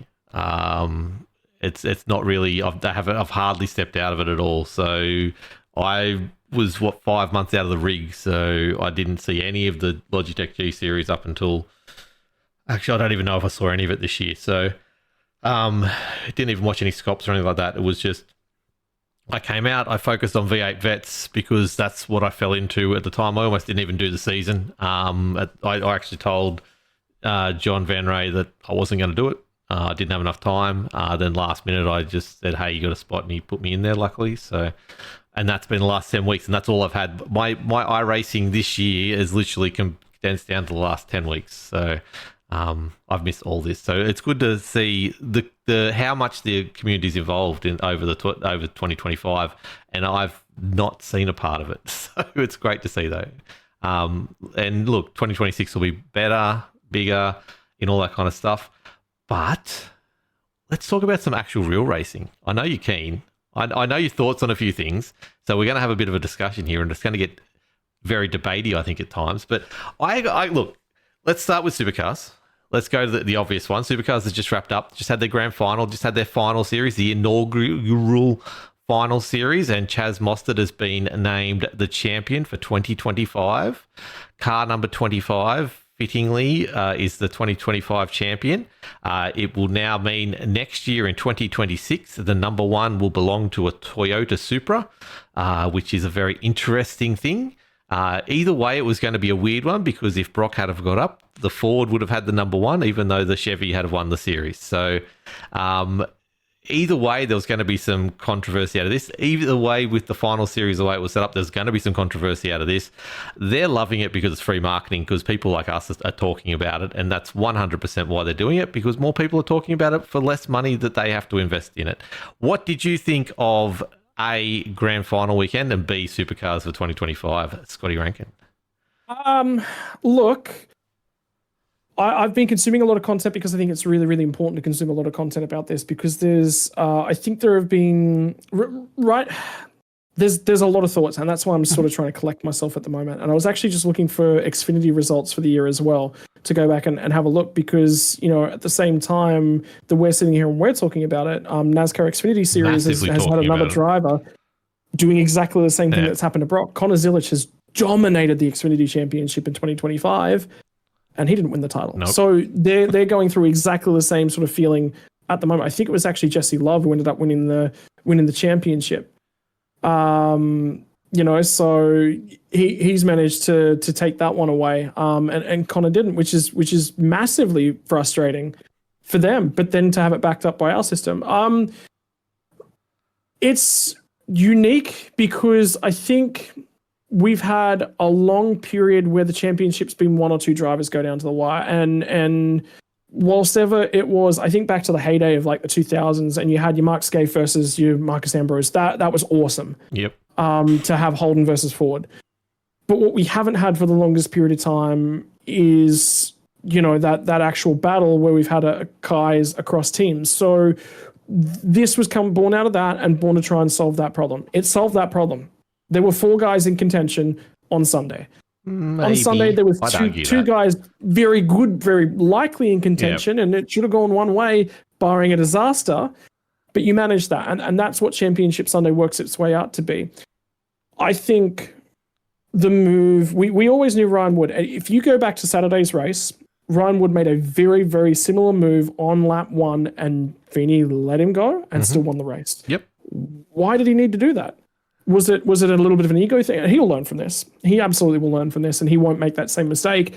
It's not really. I've hardly stepped out of it at all. So I was 5 months out of the rig, so I didn't see any of the Logitech G series up until. Actually, I don't even know if I saw any of it this year. So didn't even watch any Scops or anything like that. It was just I came out, I focused on V8 vets because that's what I fell into at the time. I almost didn't even do the season. I actually told John Van Ray that I wasn't going to do it. I didn't have enough time. Then last minute, I just said, hey, you got a spot, and he put me in there, luckily. So, and that's been the last 10 weeks, and that's all I've had. My iRacing this year is literally condensed down to the last 10 weeks. So I've missed all this. So it's good to see the how much the community's involved in over 2025, and I've not seen a part of it. So it's great to see, though. And look, 2026 will be better, bigger, in all that kind of stuff. But let's talk about some actual real racing. I know you're keen. I know your thoughts on a few things. So we're going to have a bit of a discussion here, and it's going to get very debatey, I think, at times. But I look, let's start with Supercars. Let's go to the obvious one. Supercars has just wrapped up, just had their grand final, just had their final series, the inaugural final series, and Chaz Mostert has been named the champion for 2025. Car number 25, fittingly, is the 2025 champion. It will now mean next year in 2026, the number one will belong to a Toyota Supra, which is a very interesting thing. Either way, it was going to be a weird one because if Brock had have got up, the Ford would have had the number one, even though the Chevy had won the series. So either way, there was going to be some controversy out of this. Either way, with the final series, the way it was set up, there's going to be some controversy out of this. They're loving it because it's free marketing, because people like us are talking about it, and that's 100% why they're doing it, because more people are talking about it for less money that they have to invest in it. What did you think of A, grand final weekend, and B, Supercars for 2025, Scotty Rankin? Look, I've been consuming a lot of content because I think it's really, really important to consume a lot of content about this, because there's, I think there have been, there's a lot of thoughts, and that's why I'm sort of trying to collect myself at the moment. And I was actually just looking for Xfinity results for the year as well to go back and have a look, because, you know, at the same time that we're sitting here and we're talking about it, NASCAR Xfinity Series has had another driver doing exactly the same thing that's happened to Brock. Connor Zilic has dominated the Xfinity Championship in 2025, and he didn't win the title. Nope. So they're going through exactly the same sort of feeling at the moment. I think it was actually Jesse Love who ended up winning the championship. You know, so he's managed to take that one away, and Connor didn't, which is massively frustrating for them. But then to have it backed up by our system, it's unique because I think we've had a long period where the championship's been one or two drivers go down to the wire, and whilst ever it was, I think back to the heyday of like the 2000s, and you had your Mark Skaife versus your Marcus Ambrose. That was awesome. Yep. To have Holden versus Ford. But what we haven't had for the longest period of time is, you know, that actual battle where we've had guys across teams. So this was born out of that and born to try and solve that problem. It solved that problem. There were 4 guys in contention on Sunday. Maybe. On Sunday, there was two guys very good, very likely in contention, and it should have gone one way, barring a disaster. But you managed that, and that's what Championship Sunday works its way out to be. I think the move, we always knew Ryan Wood. If you go back to Saturday's race, Ryan Wood made a very, very similar move on lap 1, and Feeney let him go and still won the race. Yep. Why did he need to do that? Was it a little bit of an ego thing? He'll learn from this. He absolutely will learn from this, and he won't make that same mistake.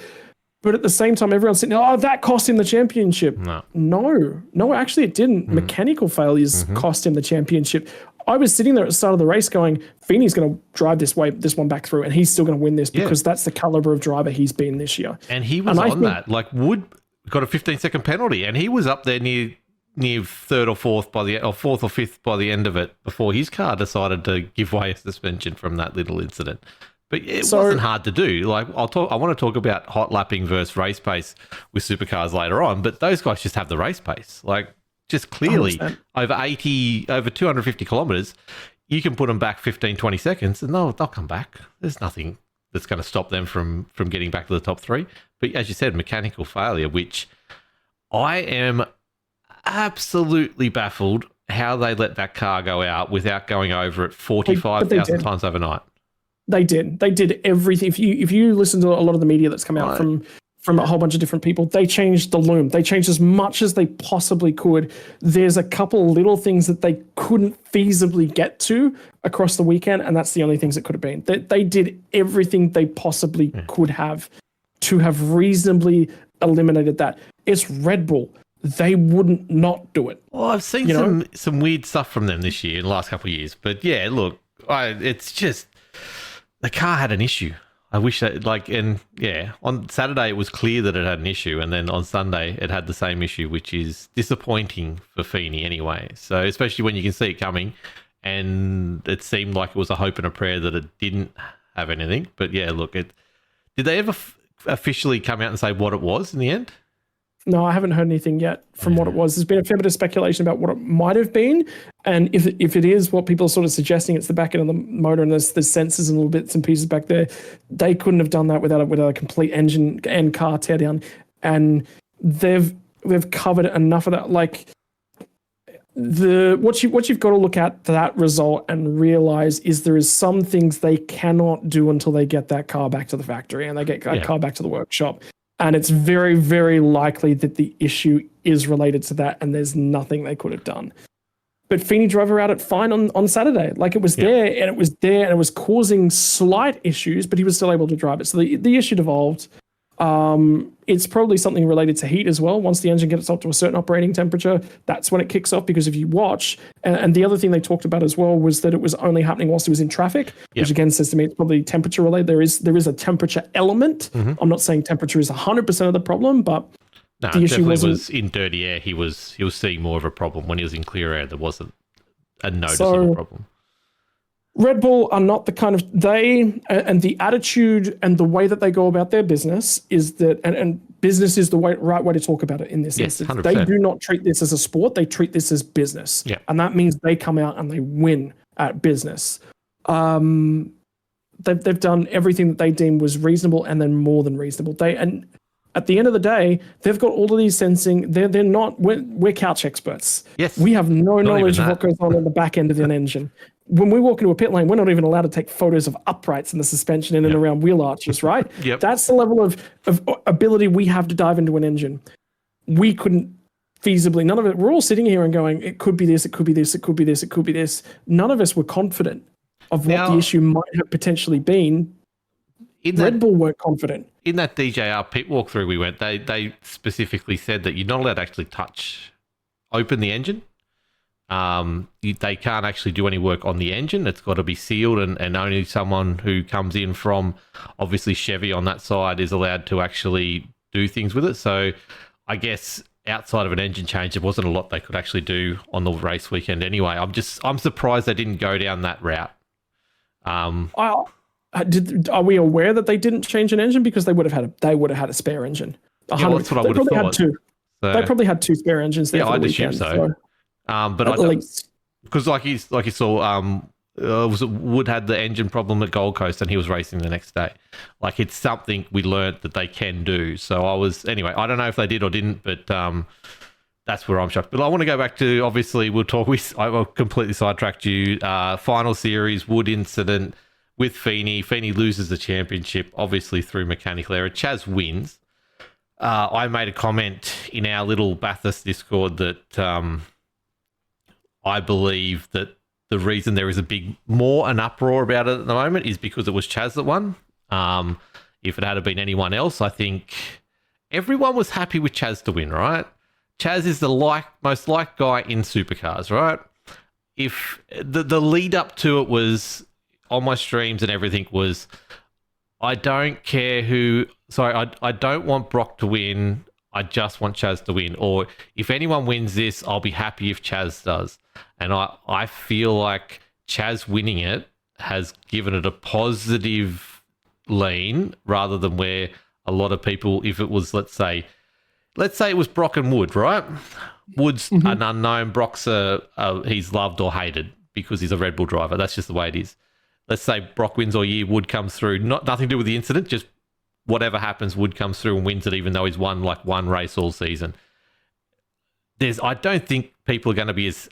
But at the same time, everyone's saying, oh, that cost him the championship. No, actually it didn't. Mechanical failures cost him the championship. I was sitting there at the start of the race going, Feeney's going to drive this one back through, and he's still going to win this because that's the caliber of driver he's been this year. And he was that. Like, Wood got a 15-second penalty, and he was up there near third or fourth or fourth or fifth by the end of it before his car decided to give way a suspension from that little incident. But it wasn't hard to do. Like, I want to talk about hot lapping versus race pace with Supercars later on, but those guys just have the race pace. Like, just clearly over 250 kilometers, you can put them back 15, 20 seconds and they'll come back. There's nothing that's going to stop them from getting back to the top 3. But as you said, mechanical failure, which I am absolutely baffled how they let that car go out without going over it 45,000 times overnight. They did everything. If you listen to a lot of the media that's come out from a whole bunch of different people. They changed the loom. They changed as much as they possibly could. There's a couple little things that they couldn't feasibly get to across the weekend, and that's the only things it could have been. They did everything they possibly could have to have reasonably eliminated that. It's Red Bull. They wouldn't not do it. Well, I've seen some weird stuff from them this year in the last couple of years. But yeah, look, it's just the car had an issue. I wish that, on Saturday it was clear that it had an issue, and then on Sunday it had the same issue, which is disappointing for Feeney anyway. So especially when you can see it coming, and it seemed like it was a hope and a prayer that it didn't have anything. But yeah, look, did they ever officially come out and say what it was in the end? No, I haven't heard anything yet from what it was. There's been a fair bit of speculation about what it might have been. And if it is what people are sort of suggesting, it's the back end of the motor and there's sensors and little bits and pieces back there. They couldn't have done that without a complete engine and car teardown. And they've covered enough of that. Like what you've got to look at that result and realize is there is some things they cannot do until they get that car back to the factory and they get that car back to the workshop. And it's very, very likely that the issue is related to that, and there's nothing they could have done. But Feeney drove her out at fine on Saturday. Like it was there, and it was causing slight issues, but he was still able to drive it. So the issue devolved. It's probably something related to heat as well. Once the engine gets up to a certain operating temperature, that's when it kicks off. Because if you watch, and the other thing they talked about as well was that it was only happening whilst it was in traffic, which again says to me it's probably temperature related. There is a temperature element. I'm not saying temperature is 100% of the problem, but the issue was in dirty air. He was seeing more of a problem. When he was in clear air, there wasn't a noticeable problem. Red Bull are not the kind of and the attitude and the way that they go about their business is that, and business is the right way to talk about it in this instance. 100%. They do not treat this as a sport. They treat this as business. Yeah. And that means they come out and they win at business. They've done everything that they deem was reasonable and then more than reasonable. And at the end of the day, they've got all of these sensing. We're couch experts. Yes. We have no knowledge of what goes on in the back end of an engine. When we walk into a pit lane, we're not even allowed to take photos of uprights in the suspension in and around wheel arches, right? Yep. That's the level of ability we have to dive into an engine. We couldn't feasibly, none of it. We're all sitting here and going, it could be this, it could be this, it could be this, it could be this. None of us were confident of what the issue might have potentially been. Red Bull weren't confident. In that DJR pit walkthrough we went, they specifically said that you're not allowed to actually open the engine. They can't actually do any work on the engine. It's got to be sealed, and only someone who comes in from obviously Chevy on that side is allowed to actually do things with it. So I guess outside of an engine change, there wasn't a lot they could actually do on the race weekend anyway. I'm surprised they didn't go down that route. Are we aware that they didn't change an engine? Because they would have had a spare engine. Yeah, well, that's what I would have thought. Had two. So, they probably had two spare engines there. Yeah, I'd assume so. But at least, because like you saw, Wood had the engine problem at Gold Coast, and he was racing the next day. Like, it's something we learnt that they can do. So anyway. I don't know if they did or didn't, but that's where I'm shocked. But I want to go back to, obviously, I completely sidetracked you. Final series, Wood incident with Feeney. Feeney loses the championship, obviously through mechanical error. Chaz wins. I made a comment in our little Bathurst Discord that I believe that the reason there is more an uproar about it at the moment is because it was Chaz that won. If it had been anyone else, I think everyone was happy with Chaz to win, right? Chaz is the most liked guy in supercars, right? If the lead up to it was on my streams and everything was, I don't want Brock to win. I just want Chaz to win. Or if anyone wins this, I'll be happy if Chaz does. And I feel like Chaz winning it has given it a positive lean rather than where a lot of people, if it was, let's say it was Brock and Wood, right? Wood's an unknown. Brock's he's loved or hated because he's a Red Bull driver. That's just the way it is. Let's say Brock wins all year, Wood comes through. Nothing to do with the incident, just whatever happens, Wood comes through and wins it, even though he's won like one race all season. I don't think people are going to be as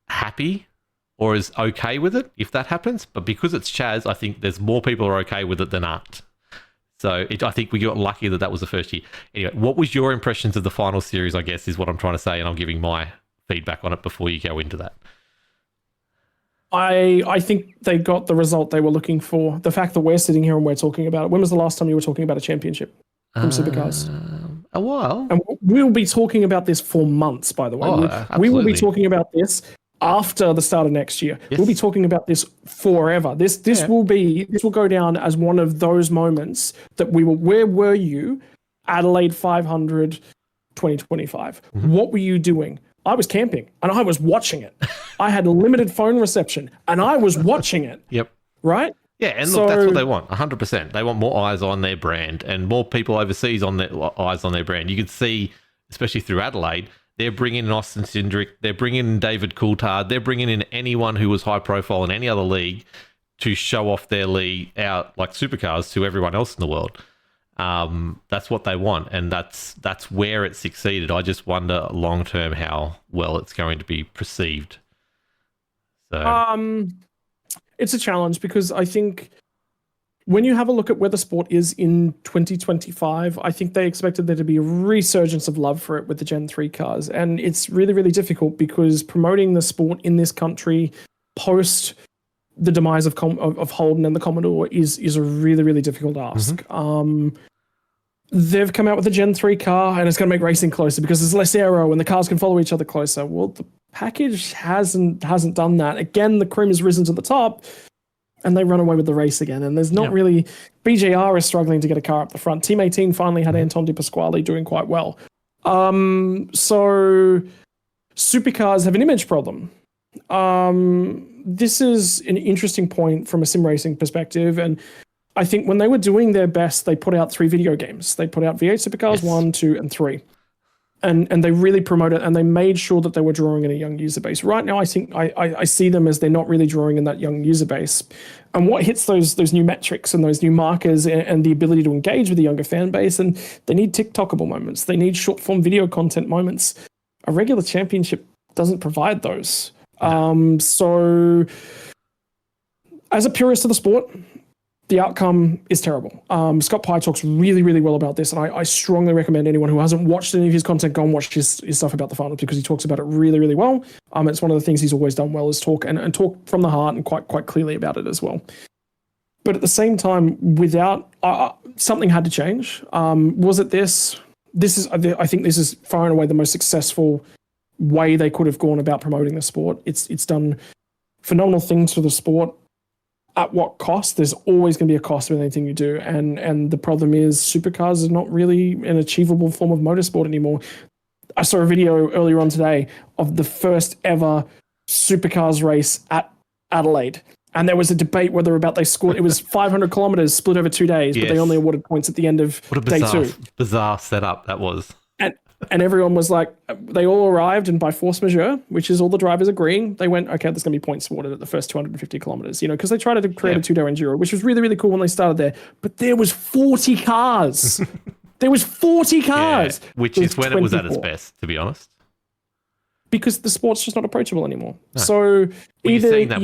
happy or as okay with it if that happens. But because it's Chaz, I think there's more people are okay with it than aren't. So I think we got lucky that was the first year. Anyway, what was your impressions of the final series, I guess, is what I'm trying to say, and I'm giving my feedback on it before you go into that. I think they got the result they were looking for. The fact that we're sitting here and we're talking about it. When was the last time you were talking about a championship from Supercars? A while. And we'll be talking about this for months, by the way. We will be talking about this after the start of next year. Yes. We'll be talking about this forever. This will go down as one of those moments that we will. Where were you? Adelaide 500 2025. Mm-hmm. What were you doing? I was camping and I was watching it. I had limited phone reception and I was watching it. Yep. Right? Yeah, and look, that's what they want, 100%. They want more eyes on their brand and more people overseas on their eyes on their brand. You can see, especially through Adelaide, they're bringing in Austin Cindric, they're bringing in David Coulthard, they're bringing in anyone who was high profile in any other league to show off their league out like Supercars to everyone else in the world. That's what they want, and that's where it succeeded. I just wonder long term how well it's going to be perceived. So, it's a challenge because I think when you have a look at where the sport is in 2025, I think they expected there to be a resurgence of love for it with the Gen 3 cars, and it's really, really difficult because promoting the sport in this country post the demise of Holden and the Commodore is a really, really difficult ask. Mm-hmm. They've come out with a Gen 3 car and it's going to make racing closer because there's less aero and the cars can follow each other closer. Well, the package hasn't done that. Again, the cream has risen to the top and they run away with the race again. And there's not really... BJR is struggling to get a car up the front. Team 18 finally had Anton De Pasquale doing quite well. So Supercars have an image problem. This is an interesting point from a sim racing perspective, and I think when they were doing their best, they put out 3 video games. They put out V8 Supercars 1, 2, and 3, and they really promoted it, and they made sure that they were drawing in a young user base. Right now, I think I see them as they're not really drawing in that young user base, and what hits those new metrics and those new markers and the ability to engage with the younger fan base, and they need TikTokable moments. They need short form video content moments. A regular championship doesn't provide those. So as a purist of the sport, the outcome is terrible. Scott Pye talks really, really well about this, and I strongly recommend anyone who hasn't watched any of his content go and watch his stuff about the finals because he talks about it really, really well. It's one of the things he's always done well is talk and talk from the heart and quite clearly about it as well. But at the same time, without something had to change. Was it this? I think this is far and away the most successful way they could have gone about promoting the sport. It's done phenomenal things for the sport. At what cost? There's always going to be a cost with anything you do, and the problem is Supercars is not really an achievable form of motorsport anymore. I saw a video earlier on today of the first ever Supercars race at Adelaide, and there was a debate whether they scored. It was 500 kilometers split over 2 days, but they only awarded points at the end of day 2. Bizarre setup that was. And everyone was like, they all arrived, and by force majeure, which is all the drivers agreeing, they went, okay, there's going to be points awarded at the first 250 kilometers, because they tried to create a 2-day enduro, which was really, really cool when they started there. But there was 40 cars. There was 40 cars. Yeah, which is when 24. It was at its best, to be honest. Because the sport's just not approachable anymore. No. So you're seeing that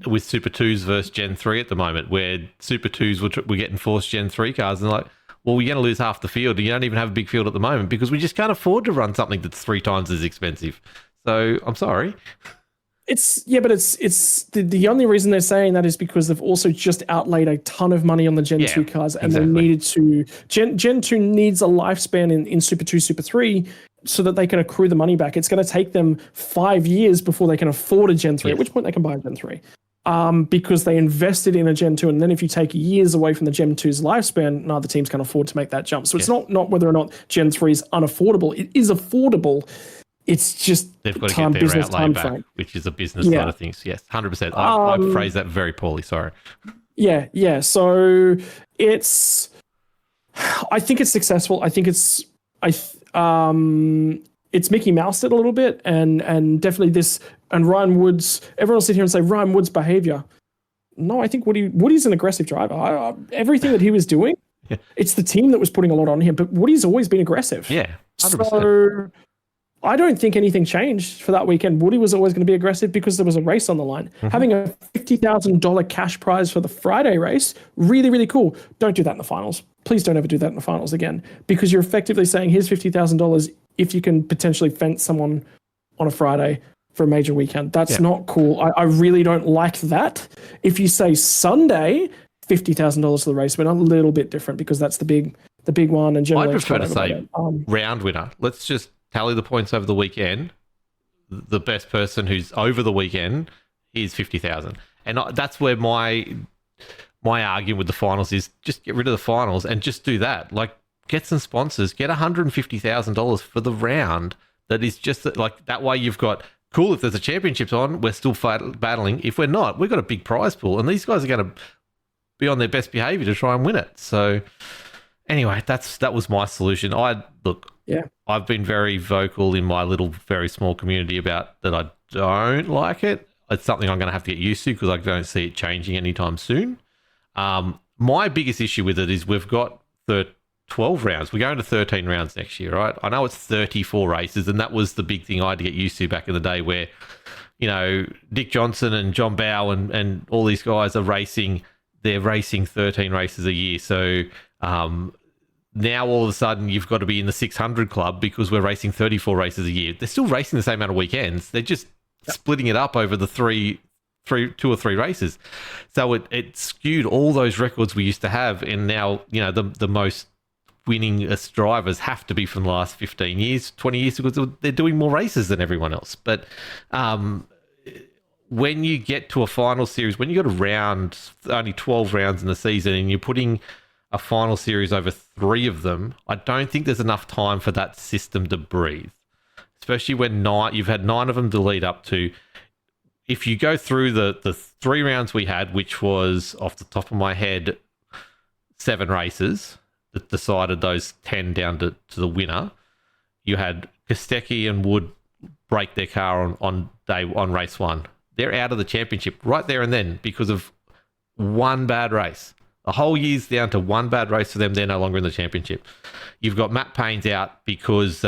with Super 2s versus Gen 3 at the moment, where Super 2s were getting forced Gen 3 cars, and like, well, we're going to lose half the field. You don't even have a big field at the moment because we just can't afford to run something that's 3 times as expensive. So I'm sorry. It's the only reason they're saying that is because they've also just outlaid a ton of money on the Gen 2 cars, and they needed to. Gen 2 needs a lifespan in Super 2, Super 3 so that they can accrue the money back. It's going to take them 5 years before they can afford a Gen 3, at which point they can buy a Gen 3. Because they invested in a Gen 2, and then if you take years away from the Gen 2's lifespan, neither teams can afford to make that jump. So it's not whether or not Gen 3 is unaffordable. It is affordable. It's just they've got to get their outlay back, which is a business side of things. Yes, 100%. I phrased that very poorly. Sorry. Yeah. So I think it's successful. I think it's Mickey Moused it a little bit, and definitely this. And Ryan Woods, everyone will sit here and say Ryan Woods' behavior. No, I think Woody's an aggressive driver. Everything that he was doing, it's the team that was putting a lot on him. But Woody's always been aggressive. Yeah, 100%. So I don't think anything changed for that weekend. Woody was always going to be aggressive because there was a race on the line. Having a $50,000 cash prize for the Friday race, really, really cool. Don't do that in the finals. Please don't ever do that in the finals again, because you're effectively saying, here's $50,000 if you can potentially fence someone on a Friday for a major weekend. That's not cool. I really don't like that. If you say Sunday, $50,000 to the race winner, a little bit different, because that's the big one. And generally, I prefer to say round winner. Let's just tally the points over the weekend. The best person who's over the weekend is 50,000, and that's where my argument with the finals is: just get rid of the finals and just do that. Like, get some sponsors, get $150,000 for the round. That is just like that way. You've got cool. If there's a championships on, we're still battling. If we're not, we've got a big prize pool, and these guys are going to be on their best behavior to try and win it. So anyway, that was my solution. I've been very vocal in my little, very small community about that. I don't like it. It's something I'm going to have to get used to because I don't see it changing anytime soon. My biggest issue with it is we've got 12 rounds. We're going to 13 rounds next year, right? I know it's 34 races, and that was the big thing I had to get used to back in the day where, you know, Dick Johnson and John Bow and all these guys are racing. They're racing 13 races a year. So now all of a sudden you've got to be in the 600 club because we're racing 34 races a year. They're still racing the same amount of weekends. They're just splitting it up over the two or three races. So it skewed all those records we used to have. And now, you know, the most winningest drivers have to be from the last 15 years, 20 years, because they're doing more races than everyone else. But when you get to a final series, when you got a round, only 12 rounds in the season, and you're putting a final series over 3 of them, I don't think there's enough time for that system to breathe, especially when you've had 9 of them to lead up to. If you go through the 3 rounds we had, which was off the top of my head, 7 races that decided those 10 down to the winner, you had Kostecki and Wood break their car on race 1. They're out of the championship right there and then because of one bad race. The whole year's down to one bad race for them. They're no longer in the championship. You've got Matt Payne's out because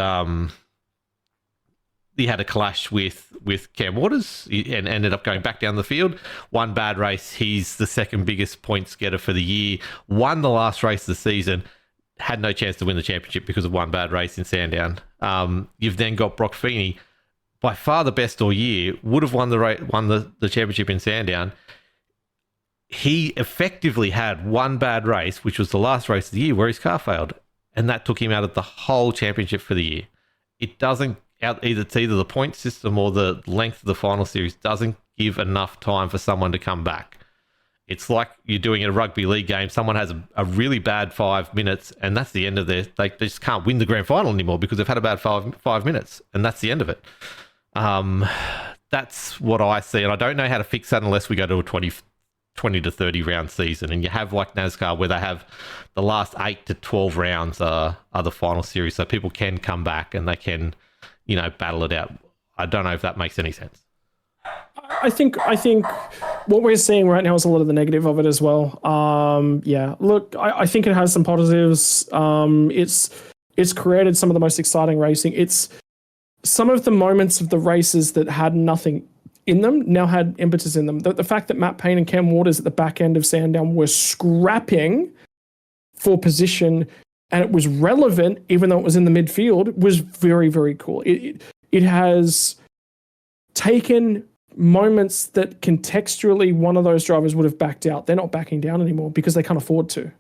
he had a clash with Cam Waters and ended up going back down the field. One bad race. He's the second biggest points getter for the year. Won the last race of the season. Had no chance to win the championship because of one bad race in Sandown. You've then got Brock Feeney, by far the best all year, would have won the championship in Sandown. He effectively had one bad race, which was the last race of the year, where his car failed, and that took him out of the whole championship for the year. It doesn't it's either the point system or the length of the final series doesn't give enough time for someone to come back. It's like you're doing a rugby league game. Someone has a really bad 5 minutes, and that's the end of they just can't win the grand final anymore because they've had a bad 5 minutes, and that's the end of it. That's what I see, and I don't know how to fix that unless we go to a 20 to 30 round season, and you have like NASCAR where they have the last 8 to 12 rounds are the final series, so people can come back and they can, you know, battle it out. I don't know if that makes any sense. I think what we're seeing right now is a lot of the negative of it as well. Look, I think it has some positives. It's created some of the most exciting racing. It's some of the moments of the races that had nothing in them now had impetus in them. The fact that Matt Payne and Cam Waters at the back end of Sandown were scrapping for position, and it was relevant, even though it was in the midfield, was very, very cool. It has taken moments that contextually one of those drivers would have backed out. They're not backing down anymore because they can't afford to.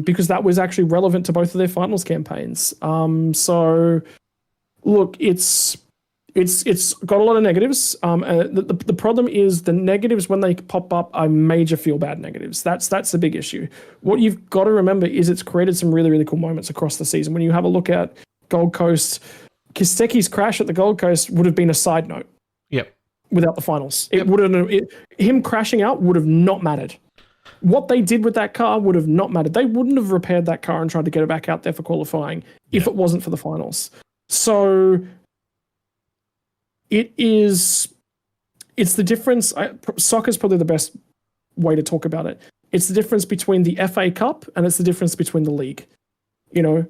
Because that was actually relevant to both of their finals campaigns. So look, it's got a lot of negatives. The problem is the negatives, when they pop up, are major feel-bad negatives. That's the big issue. What you've got to remember is it's created some really, really cool moments across the season. When you have a look at Gold Coast, Kostecki's crash at the Gold Coast would have been a side note. Yep. Without the finals, him crashing out would have not mattered. What they did with that car would have not mattered. They wouldn't have repaired that car and tried to get it back out there for qualifying if it wasn't for the finals. So it's the difference. Soccer's probably the best way to talk about it. It's the difference between the FA Cup and it's the difference between the league. You know,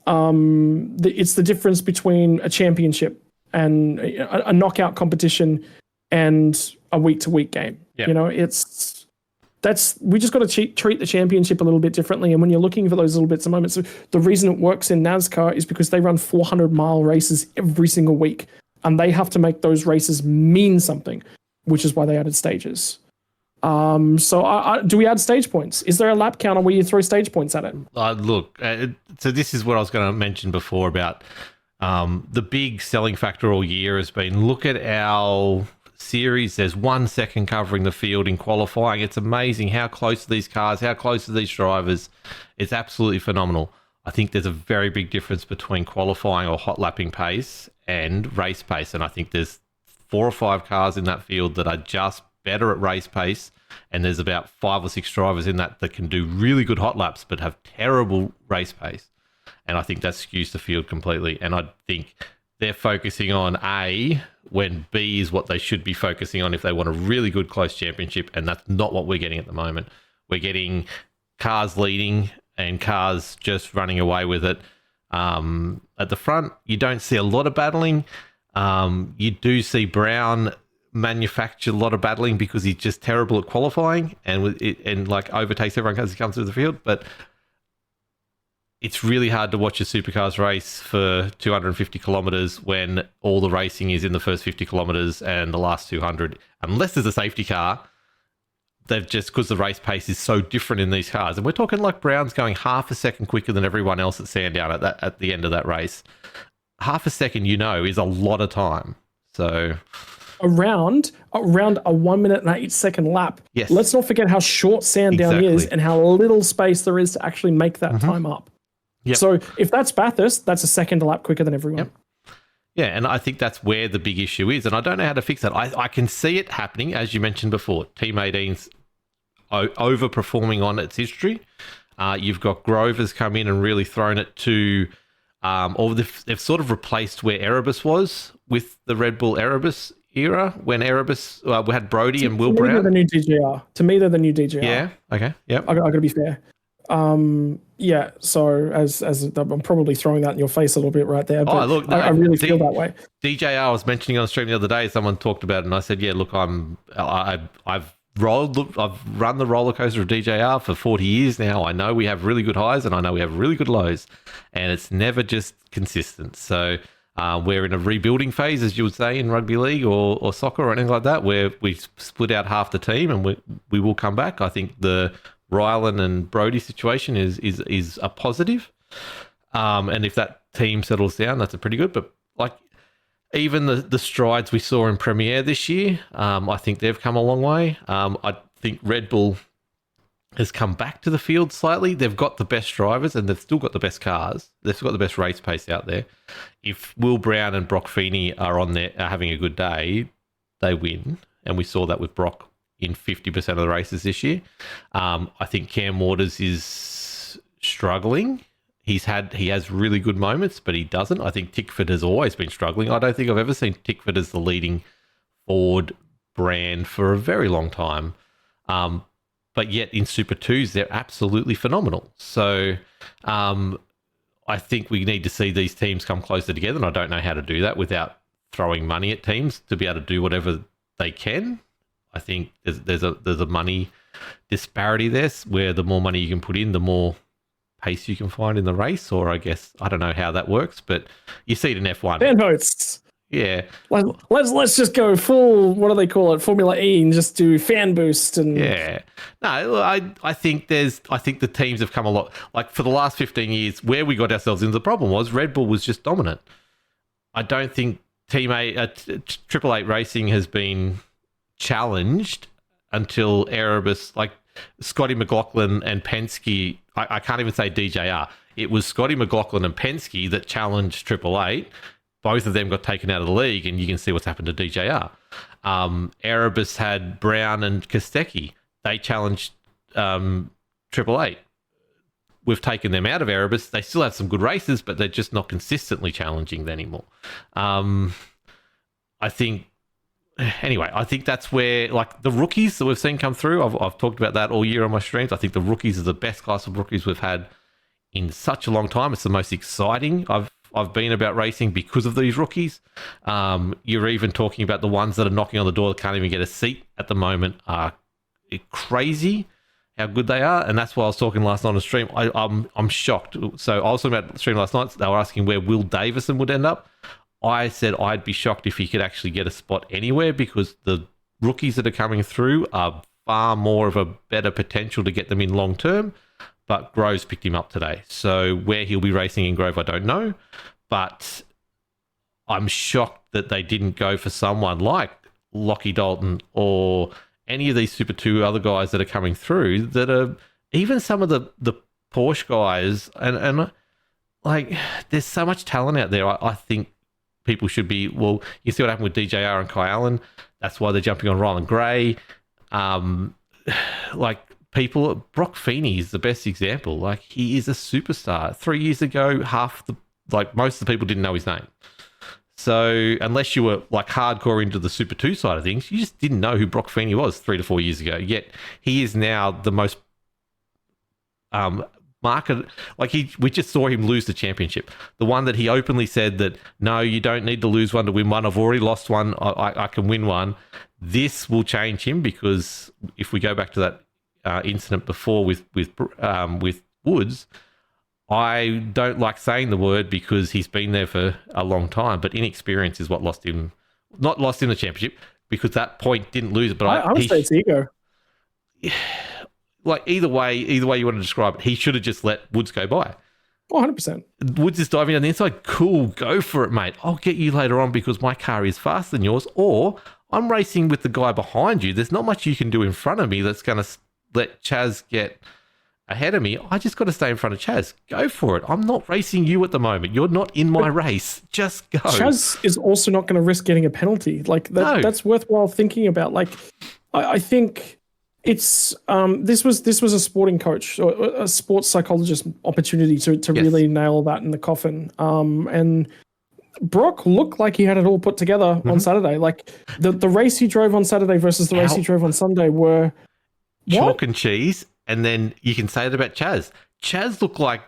It's the difference between a championship and a knockout competition and a week-to-week game. Yep. You know, we just got to treat the championship a little bit differently. And when you're looking for those little bits of moments, the reason it works in NASCAR is because they run 400-mile races every single week, and they have to make those races mean something, which is why they added stages. So do we add stage points? Is there a lap counter where you throw stage points at it? So this is what I was going to mention before about the big selling factor all year has been, look at our series. There's 1 second covering the field in qualifying. It's amazing how close to these cars, how close to these drivers. It's absolutely phenomenal. I think there's a very big difference between qualifying or hot lapping pace and race pace. And I think there's 4 or 5 cars in that field that are just better at race pace, and there's about 5 or 6 drivers in that can do really good hot laps but have terrible race pace. And I think that skews the field completely. And I think they're focusing on A when B is what they should be focusing on if they want a really good close championship, and that's not what we're getting at the moment. We're getting cars leading and cars just running away with it. At the front, you don't see a lot of battling. You do see Brown manufacture a lot of battling because he's just terrible at qualifying and like overtakes everyone as he comes through the field. But it's really hard to watch a supercars race for 250 kilometers when all the racing is in the first 50 kilometers and the last 200, unless there's a safety car. They've just, because the race pace is so different in these cars, and we're talking like Brown's going half a second quicker than everyone else at Sandown at the end of that race. Half a second, is a lot of time. So around a 1 minute and 8 second lap. Yes. Let's not forget how short Sandown is and how little space there is to actually make that time up. Yep. So if that's Bathurst, that's a second lap quicker than everyone. Yep. Yeah, and I think that's where the big issue is, and I don't know how to fix that. I can see it happening, as you mentioned before. Team 18's overperforming on its history. You've got Grover's come in and really thrown it to, or they've sort of replaced where Erebus was with the Red Bull Erebus era, when Erebus we had Brody and Will Brown. They're the new DGR. To me, they're the new DGR. Yeah. Okay. Yep. I got to be fair. Yeah. So as I'm probably throwing that in your face a little bit right there, but look, I really feel that way. DJR, I was mentioning on the stream the other day. Someone talked about it, and I said, "Yeah, look, I've run the roller coaster of DJR for 40 years now. I know we have really good highs, and I know we have really good lows, and it's never just consistent. So." We're in a rebuilding phase, as you would say in rugby league or soccer or anything like that, where we split out half the team and we will come back. I think the Rylan and Brody situation is a positive. And if that team settles down, that's a pretty good. But like even the strides we saw in Premiere this year, I think they've come a long way. I think Red Bull has come back to the field slightly. They've got the best drivers and they've still got the best cars. They've got the best race pace out there. If Will Brown and Brock Feeney are having a good day, they win. And we saw that with Brock in 50% of the races this year. I think Cam Waters is struggling. He has really good moments, but he doesn't. I think Tickford has always been struggling. I don't think I've ever seen Tickford as the leading Ford brand for a very long time. But yet in Super 2s, they're absolutely phenomenal. So I think we need to see these teams come closer together, and I don't know how to do that without throwing money at teams to be able to do whatever they can. I think there's a money disparity there, where the more money you can put in, the more pace you can find in the race, or I guess, I don't know how that works, but you see it in F1. Fan votes. Yeah. Let's just go full, what do they call it, Formula E, and just do fan boost. And yeah. No, I think the teams have come a lot. Like for the last 15 years, where we got ourselves into the problem was Red Bull was just dominant. I don't think Triple Eight Racing has been challenged until Erebus, like Scotty McLaughlin and Penske. I can't even say DJR. It was Scotty McLaughlin and Penske that challenged Triple Eight. Both of them got taken out of the league, and you can see what's happened to DJR. Erebus had Brown and Kostecki. They challenged Triple Eight. We've taken them out of Erebus. They still have some good races, but they're just not consistently challenging anymore. I think that's where, like, the rookies that we've seen come through, I've talked about that all year on my streams. I think the rookies are the best class of rookies we've had in such a long time. It's the most exciting I've been about racing because of these rookies. You're even talking about the ones that are knocking on the door that can't even get a seat at the moment are crazy how good they are. And that's why I was talking last night on the stream. I'm shocked. So I was talking about the stream last night. They were asking where Will Davison would end up. I said I'd be shocked if he could actually get a spot anywhere, because the rookies that are coming through are far more of a better potential to get them in long term. But Grove's picked him up today. So where he'll be racing in Grove, I don't know. But I'm shocked that they didn't go for someone like Lockie Dalton or any of these Super 2 other guys that are coming through, that are even some of the Porsche guys. And like, there's so much talent out there. I think people should be, well, you see what happened with DJR and Kai Allen. That's why they're jumping on Rylan Gray. Like, people, Brock Feeney is the best example. Like, he is a superstar. 3 years ago, most of the people didn't know his name. So unless you were like hardcore into the Super 2 side of things, you just didn't know who Brock Feeney was 3 to 4 years ago. Yet he is now the most market. Like, we just saw him lose the championship. The one that he openly said that, no, you don't need to lose one to win one. I've already lost one. I can win one. This will change him, because if we go back to that incident before with Woods, I don't like saying the word because he's been there for a long time, but inexperience is what lost him. Not lost him the championship, because that point didn't lose it. But I would say it's ego. Like, either way you want to describe it, he should have just let Woods go by. 100%. Woods is diving down the inside. Cool, go for it, mate. I'll get you later on because my car is faster than yours, or I'm racing with the guy behind you. There's not much you can do in front of me that's going to let Chaz get ahead of me. I just got to stay in front of Chaz. Go for it. I'm not racing you at the moment. You're not in my race. Just go. Chaz is also not going to risk getting a penalty. Like, that's worthwhile thinking about. Like, I think it's this was a sporting coach or a sports psychologist opportunity to really nail that in the coffin. And Brock looked like he had it all put together on Saturday. Like, the race he drove on Saturday versus the race he drove on Sunday were chalk and cheese. And then you can say it about Chaz. Chaz looked like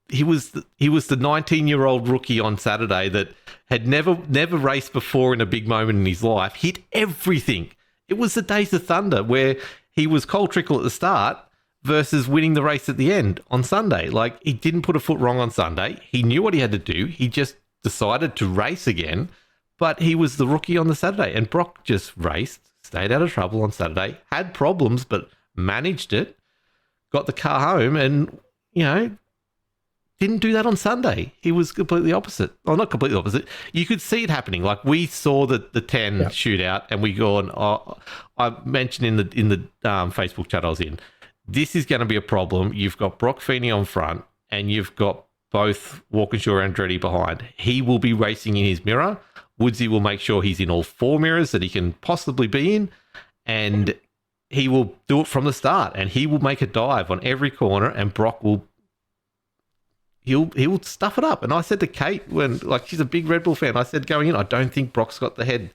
he was the 19-year-old rookie on Saturday that had never raced before in a big moment in his life. Hit everything. It was the Days of Thunder where he was cold trickle at the start versus winning the race at the end on Sunday. Like, he didn't put a foot wrong on Sunday. He knew what he had to do. He just decided to race again. But he was the rookie on the Saturday. And Brock just raced, stayed out of trouble on Saturday, had problems, but managed it, got the car home, and, didn't do that on Sunday. He was completely opposite. Well, not completely opposite. You could see it happening. Like, we saw the 10 shootout, and we gone. I mentioned in the Facebook chat I was in, this is going to be a problem. You've got Brock Feeney on front, and you've got both Walkinshaw and Andretti behind. He will be racing in his mirror. Woodsy will make sure he's in all 4 mirrors that he can possibly be in, and he will do it from the start, and he will make a dive on every corner, and Brock will he'll stuff it up. And I said to Kate, when, like, she's a big Red Bull fan, I said going in, I don't think Brock's got the head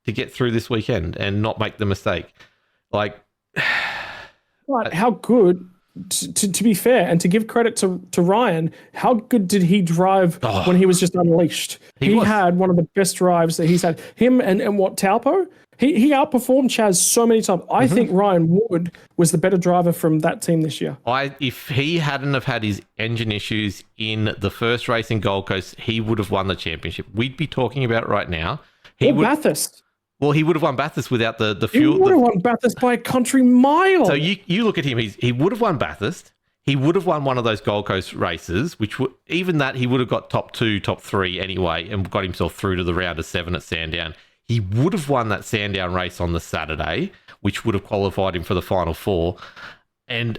to get through this weekend and not make the mistake. Like, right, how good, to be fair and to give credit to Ryan, how good did he drive when he was just unleashed? He had one of the best drives that he's had. Him and Taupo, he outperformed Chaz so many times. I think Ryan Wood was the better driver from that team this year. If he hadn't have had his engine issues in the first race in Gold Coast, he would have won the championship. We'd be talking about it right now. Bathurst. Well, he would have won Bathurst without the fuel. He would have won Bathurst by a country mile. So you look at him, he would have won Bathurst. He would have won one of those Gold Coast races, which even that he would have got top 2, top 3 anyway, and got himself through to the round of 7 at Sandown. He would have won that Sandown race on the Saturday, which would have qualified him for the Final 4. And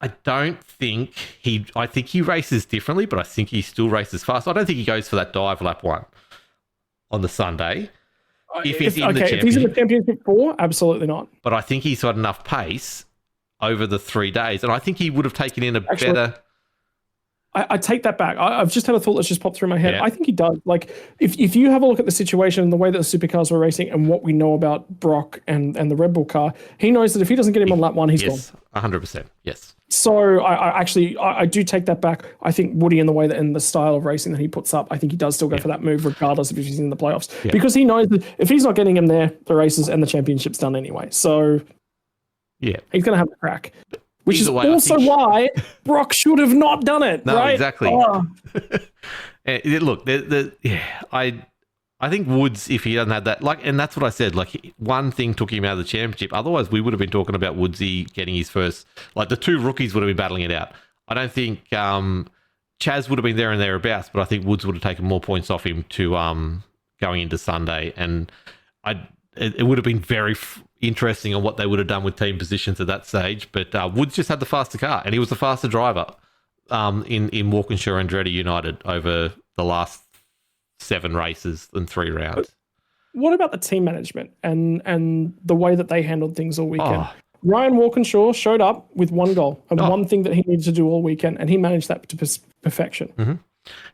I think he races differently, but I think he still races fast. I don't think he goes for that dive lap 1 on the Sunday. If he's in the championship 4, absolutely not. But I think he's got enough pace over the 3 days, and I think he would have taken in better. I take that back. I've just had a thought that's just popped through my head. Yeah. I think he does. Like, if you have a look at the situation and the way that the supercars were racing and what we know about Brock and the Red Bull car, he knows that if he doesn't get him on lap one, he's gone. 100%. Yes. So I do take that back. I think Woody, in the way that in the style of racing that he puts up, I think he does still go for that move regardless if he's in the playoffs, because he knows that if he's not getting him there, the races and the championship's done anyway. So he's going to have the crack. Which is also why Brock should have not done it. No, right? exactly. Oh. Look, I think Woods, if he hadn't had that, and that's what I said, one thing took him out of the championship. Otherwise, we would have been talking about Woodsy getting his first, the two rookies would have been battling it out. I don't think Chaz would have been there and thereabouts, but I think Woods would have taken more points off him to going into Sunday. And it would have been very interesting on what they would have done with team positions at that stage. But Woods just had the faster car, and he was the faster driver in Walkinshaw and Andretti United over the last 7 races and 3 rounds. What about the team management and the way that they handled things all weekend? Oh. Ryan Walkinshaw showed up with one goal and one thing that he needed to do all weekend, and he managed that to perfection. Mm-hmm.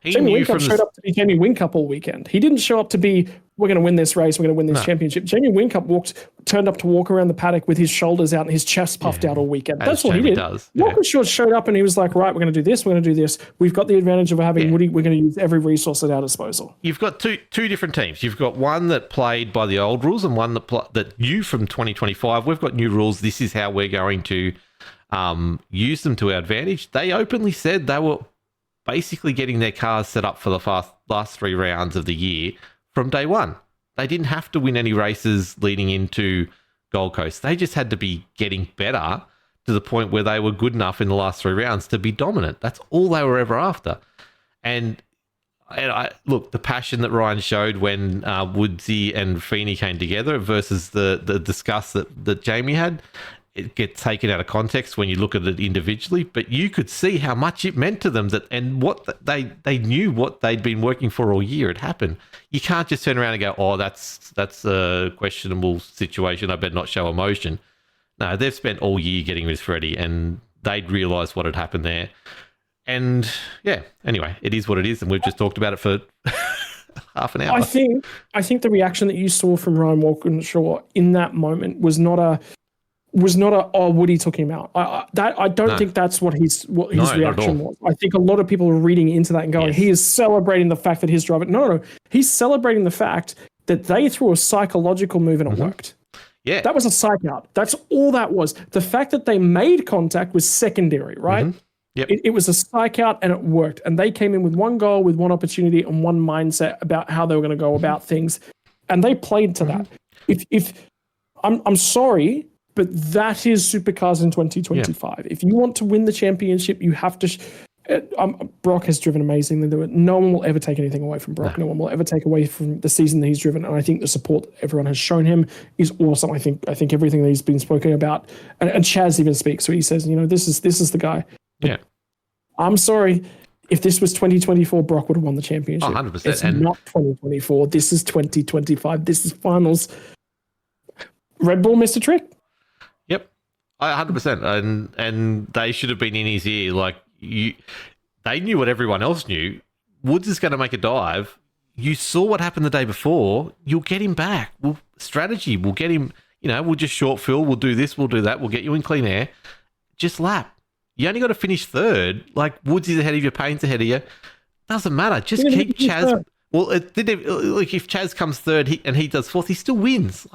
Jamie Whincup showed up to be Jamie Whincup all weekend. He didn't show up to be, we're going to win this race, we're going to win this championship. Jamie Whincup turned up to walk around the paddock with his shoulders out and his chest puffed out all weekend. That's what he did. Walkinshaw showed up and he was like, right, we're going to do this, we're going to do this. We've got the advantage of having Woody. We're going to use every resource at our disposal. You've got two different teams. You've got one that played by the old rules and one that you from 2025. We've got new rules. This is how we're going to use them to our advantage. They openly said they were basically getting their cars set up for the last 3 rounds of the year from day one. They didn't have to win any races leading into Gold Coast. They just had to be getting better to the point where they were good enough in the last 3 rounds to be dominant. That's all they were ever after. And look, the passion that Ryan showed when Woodsy and Feeney came together versus the disgust that Jamie had, it gets taken out of context when you look at it individually, but you could see how much it meant to them and what they knew what they'd been working for all year. It happened. You can't just turn around and go, oh, that's a questionable situation, I better not show emotion. No, they've spent all year getting this ready, and they'd realised what had happened there. And anyway, it is what it is, and we've just talked about it for half an hour. I think the reaction that you saw from Ryan Walkinshaw in that moment was not a Woody took him out. I don't think that's what his reaction was. I think a lot of people are reading into that and going, he is celebrating the fact that his driver. No, he's celebrating the fact that they threw a psychological move and it worked. Yeah, that was a psych out. That's all that was. The fact that they made contact was secondary, right? Mm-hmm. Yep. It was a psych out and it worked. And they came in with one goal, with one opportunity, and one mindset about how they were going to go about things, and they played to that. If I'm sorry, but that is Supercars in 2025. Yeah. If you want to win the championship, you have to. Brock has driven amazingly. No one will ever take anything away from Brock. No one will ever take away from the season that he's driven. And I think the support everyone has shown him is awesome. I think everything that he's been spoken about, and Chaz even speaks. So he says, this is the guy. But I'm sorry. If this was 2024, Brock would have won the championship. 100%. It's not 2024. This is 2025. This is finals. Red Bull missed a trick. Yep, 100%, and they should have been in his ear. They knew what everyone else knew. Woods is going to make a dive. You saw what happened the day before. You'll get him back. We'll get him. We'll just short fill. We'll do this. We'll do that. We'll get you in clean air. Just lap. You only got to finish third. Woods is ahead of you. Payne's ahead of you. Doesn't matter. Just keep Chaz. Well, if Chaz comes third and he does fourth, he still wins.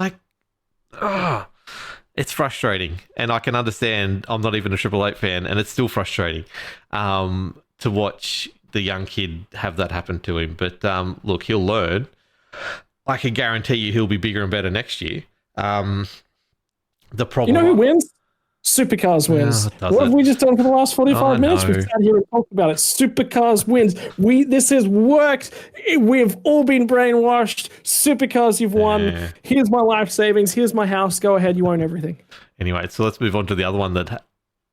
It's frustrating, and I can understand. I'm not even a Triple Eight fan, and it's still frustrating to watch the young kid have that happen to him. But look, he'll learn. I can guarantee you he'll be bigger and better next year. The problem, who wins? Supercars wins. What have we just done for the last 45 minutes? We've sat here and talked about it. Supercars wins. This has worked. We've all been brainwashed. Supercars, you've won. Here's my life savings. Here's my house. Go ahead. You own everything. Anyway, so let's move on to the other one that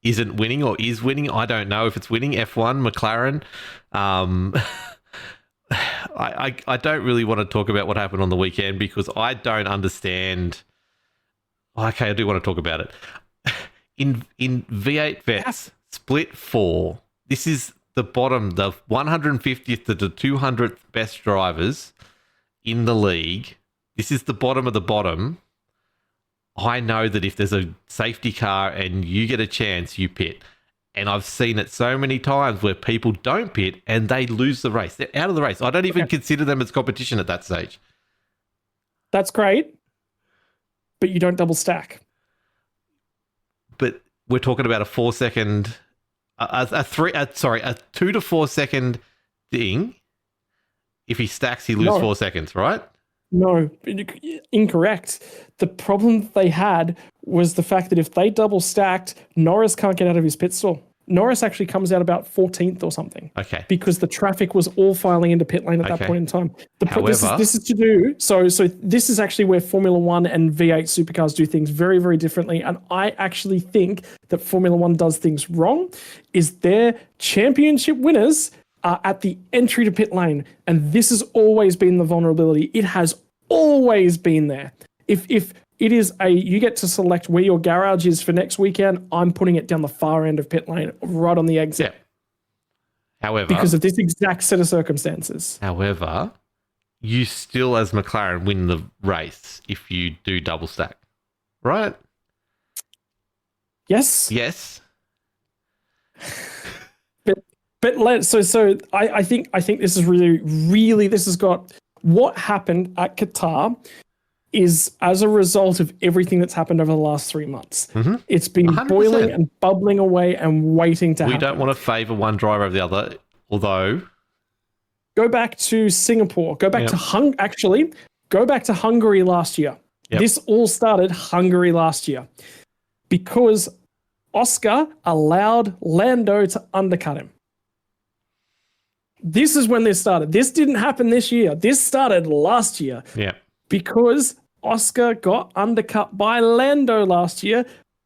isn't winning or is winning. I don't know if it's winning. F1, McLaren. I don't really want to talk about what happened on the weekend because I don't understand. Okay, I do want to talk about it. In V8 Vets, Split 4, this is the bottom, the 150th to the 200th best drivers in the league. This is the bottom of the bottom. I know that if there's a safety car and you get a chance, you pit. And I've seen it so many times where people don't pit and they lose the race. They're out of the race. I don't even consider them as competition at that stage. That's great, but you don't double stack. But we're talking about a 4 second, a 2 to 4 second thing. If he stacks, he loses 4 seconds, right? No, incorrect. The problem they had was the fact that if they double stacked, Norris can't get out of his pit stall. Norris actually comes out about 14th or something. Okay. Because the traffic was all filing into pit lane at that point in time. This is to do, so this is actually where Formula One and V8 supercars do things very, very differently. And I actually think that Formula One does things wrong, is their championship winners are at the entry to pit lane. And this has always been the vulnerability. It has always been there. If it is you get to select where your garage is for next weekend, I'm putting it down the far end of pit lane, right on the exit. Yeah. However, because of this exact set of circumstances. However, you still, as McLaren, win the race if you do double stack, right? Yes. Yes. I think this is really this has got what happened at Qatar is as a result of everything that's happened over the last 3 months. Mm-hmm. It's been 100%. Boiling and bubbling away and waiting to happen. We don't want to favour one driver over the other, although go back to Singapore, go back to go back to Hungary last year. Yep. This all started Hungary last year because Oscar allowed Lando to undercut him. This is when this started. This didn't happen this year. This started last year. Yeah. Because Oscar got undercut by Lando last year,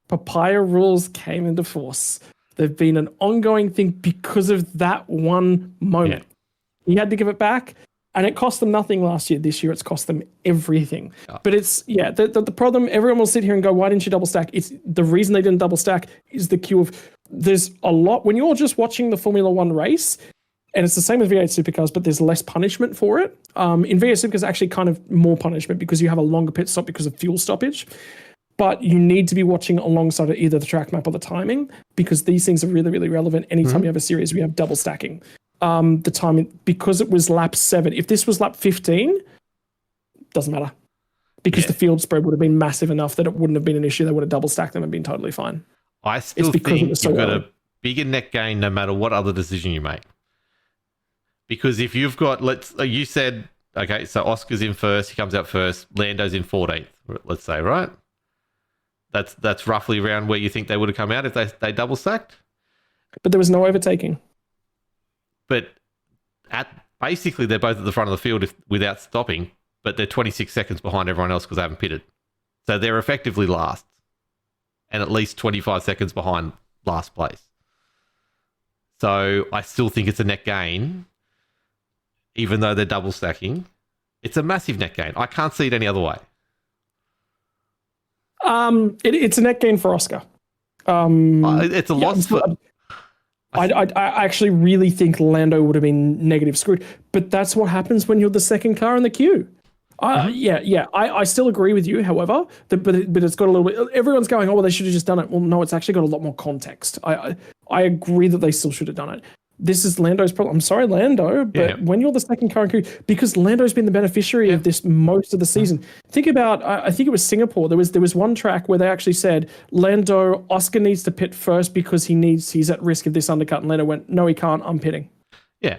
Papaya rules came into force. They've been an ongoing thing because of that one moment. Yeah. He had to give it back, and it cost them nothing last year. This year, it's cost them everything. Oh. But it's, the problem, everyone will sit here and go, why didn't you double stack? It's the reason they didn't double stack is the queue of, there's a lot, when you're just watching the Formula One race, and it's the same with V8 supercars, but there's less punishment for it. In V8 supercars, actually kind of more punishment because you have a longer pit stop because of fuel stoppage. But you need to be watching alongside of either the track map or the timing because these things are really, really relevant. Anytime you have a series, we have double stacking. The timing, because it was lap 7. If this was lap 15, doesn't matter. Because the field spread would have been massive enough that it wouldn't have been an issue. They would have double stacked them and been totally fine. I still think you've got a bigger net gain no matter what other decision you make. Because if you've got, you said, okay, so Oscar's in first, he comes out first, Lando's in 14th, let's say, right? That's roughly around where you think they would have come out if they double stacked. But there was no overtaking. But basically they're both at the front of the field without stopping, but they're 26 seconds behind everyone else because they haven't pitted. So they're effectively last and at least 25 seconds behind last place. So I still think it's a net gain. Even though they're double stacking, it's a massive net gain. I can't see it any other way. It's a net gain for Oscar. It's a loss for... I actually really think Lando would have been negative screwed, but that's what happens when you're the second car in the queue. I still agree with you, however, but it's got a little bit... Everyone's going, oh, well, they should have just done it. Well, no, it's actually got a lot more context. I agree that they still should have done it. This is Lando's problem. I'm sorry, Lando, but when you're the second car in queue, because Lando's been the beneficiary of this most of the season. Think about, I think it was Singapore. There was one track where they actually said, Lando, Oscar needs to pit first because he's at risk of this undercut. And Lando went, no, he can't. I'm pitting. Yeah.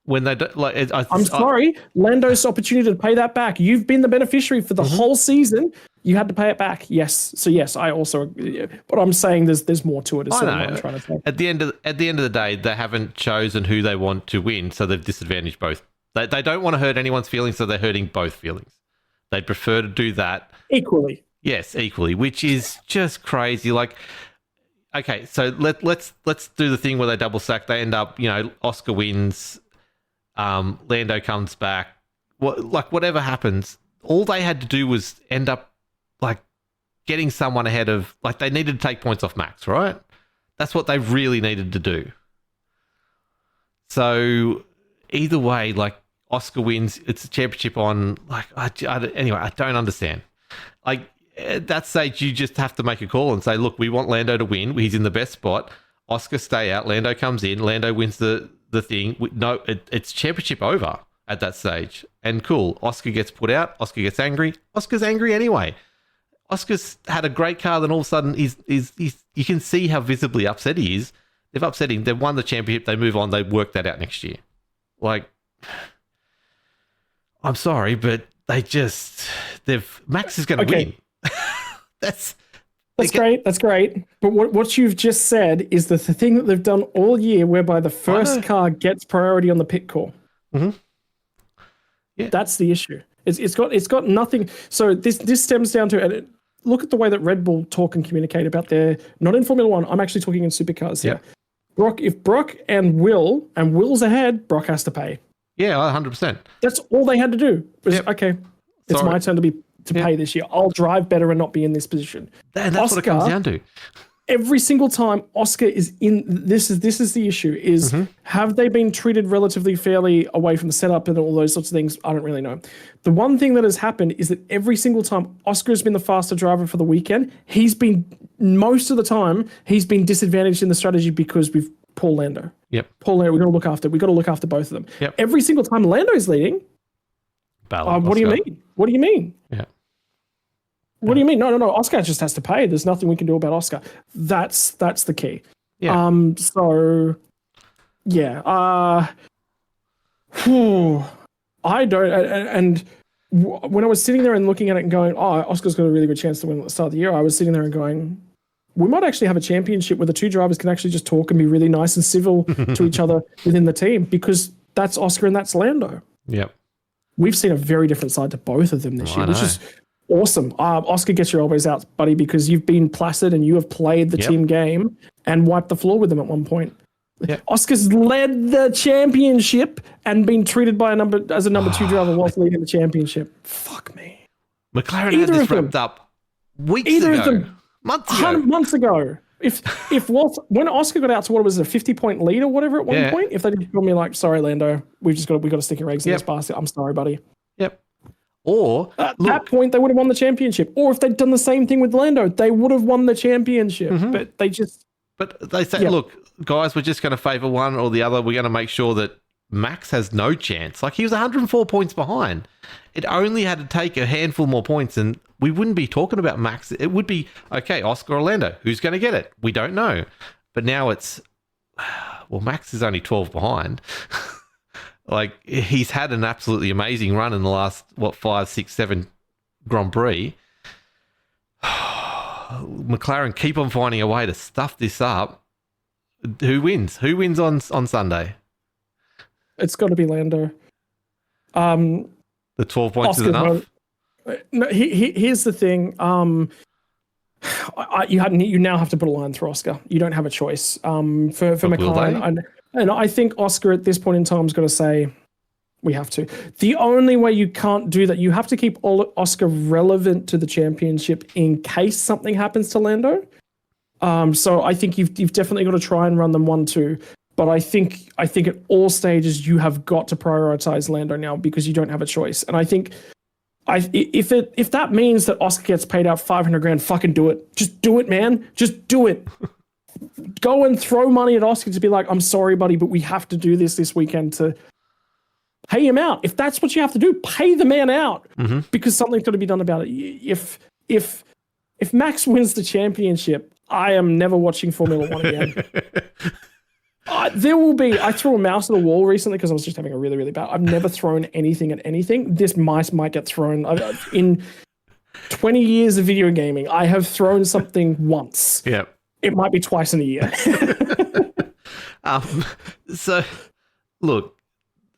When they do, I'm sorry, Lando's opportunity to pay that back. You've been the beneficiary for the whole season. You had to pay it back. Yes. So yes, I also. But I'm saying there's more to it. Is what I'm trying to say. At the end of the day, they haven't chosen who they want to win, so they've disadvantaged both. They don't want to hurt anyone's feelings, so they're hurting both feelings. They'd prefer to do that equally. Yes, equally, which is just crazy. Like, okay, so let's do the thing where they double stack. They end up, Oscar wins. Lando comes back. Whatever happens, all they had to do was end up getting someone ahead of, they needed to take points off Max, right? That's what they really needed to do. So either way, like Oscar wins, it's a championship on. Like anyway, I don't understand. Like at that stage, you just have to make a call and say, look, we want Lando to win. He's in the best spot. Oscar stay out. Lando comes in. Lando wins the thing. No, it's championship over at that stage. And cool, Oscar gets put out. Oscar gets angry. Oscar's angry anyway. Oscar's had a great car, then all of a sudden he's you can see how visibly upset he is. They've upset him. They've won the championship. They move on. They work that out next year. Like, I'm sorry, but Max is going to win. That's great. That's great. But what you've just said is the thing that they've done all year, whereby the first car gets priority on the pit call. Mm-hmm. Yeah, that's the issue. It's got nothing. So this stems down to, and look at the way that Red Bull talk and communicate about their, not in Formula One. I'm actually talking in supercars here. If Brock and Will's ahead, Brock has to pay. Yeah, 100%. That's all they had to do. Okay, it's my turn to pay this year. I'll drive better and not be in this position. And that's Oscar, what it comes down to. Every single time Oscar is in, this is the issue, is have they been treated relatively fairly away from the setup and all those sorts of things? I don't really know. The one thing that has happened is that every single time Oscar has been the faster driver for the weekend, most of the time, he's been disadvantaged in the strategy because we've Paul Lando. Yep. Paul Lando, we've got to look after both of them. Yep. Every single time Lando's leading, what do you mean? What do you mean? Yeah. What do you mean? No. Oscar just has to pay. There's nothing we can do about Oscar. That's the key. Yeah. So, yeah. I don't. And when I was sitting there and looking at it and going, oh, Oscar's got a really good chance to win at the start of the year, I was sitting there and going, we might actually have a championship where the two drivers can actually just talk and be really nice and civil to each other within the team, because that's Oscar and that's Lando. Yep. We've seen a very different side to both of them this year, which is awesome. Oscar, get your elbows out, buddy, because you've been placid and you have played the team game and wiped the floor with them at one point. Yep. Oscar's led the championship and been treated by as a number two driver whilst leading the championship. Fuck me. McLaren had this wrapped up weeks ago. Months ago. When Oscar got out to what was it, a 50-point lead or whatever at one point, if they didn't tell me like, sorry, Lando, we got to stick your eggs in this basket. I'm sorry, buddy. Yep. Or at that point, they would have won the championship. Or if they'd done the same thing with Lando, they would have won the championship. But they just. But they say, look, guys, we're just going to favour one or the other. We're going to make sure that Max has no chance. Like, he was 104 points behind. It only had to take a handful more points, and we wouldn't be talking about Max. It would be, okay, Oscar or Lando, who's going to get it? We don't know. But now it's, well, Max is only 12 behind. Like, he's had an absolutely amazing run in the last, 5, 6, 7 Grand Prix. McLaren keep on finding a way to stuff this up. Who wins? Who wins on Sunday? It's got to be Lando. The 12 points is enough? No, here's the thing. You now have to put a line through Oscar. You don't have a choice. For McLaren. And I think Oscar at this point in time is going to say, we have to. The only way you can't do that, you have to keep Oscar relevant to the championship in case something happens to Lando. So I think you've definitely got to try and run them 1-2. But I think at all stages you have got to prioritize Lando now because you don't have a choice. And I think if that means that Oscar gets paid out $500,000, fucking do it. Just do it, man. Just do it. Go and throw money at Oscar to be like, I'm sorry, buddy, but we have to do this weekend to pay him out. If that's what you have to do, pay the man out because something's got to be done about it. If Max wins the championship, I am never watching Formula One again. There will be. I threw a mouse at a wall recently because I was just having a really, really bad. I've never thrown anything at anything. This mouse might get thrown. In 20 years of video gaming, I have thrown something once. Yep. It might be twice in a year. So, look,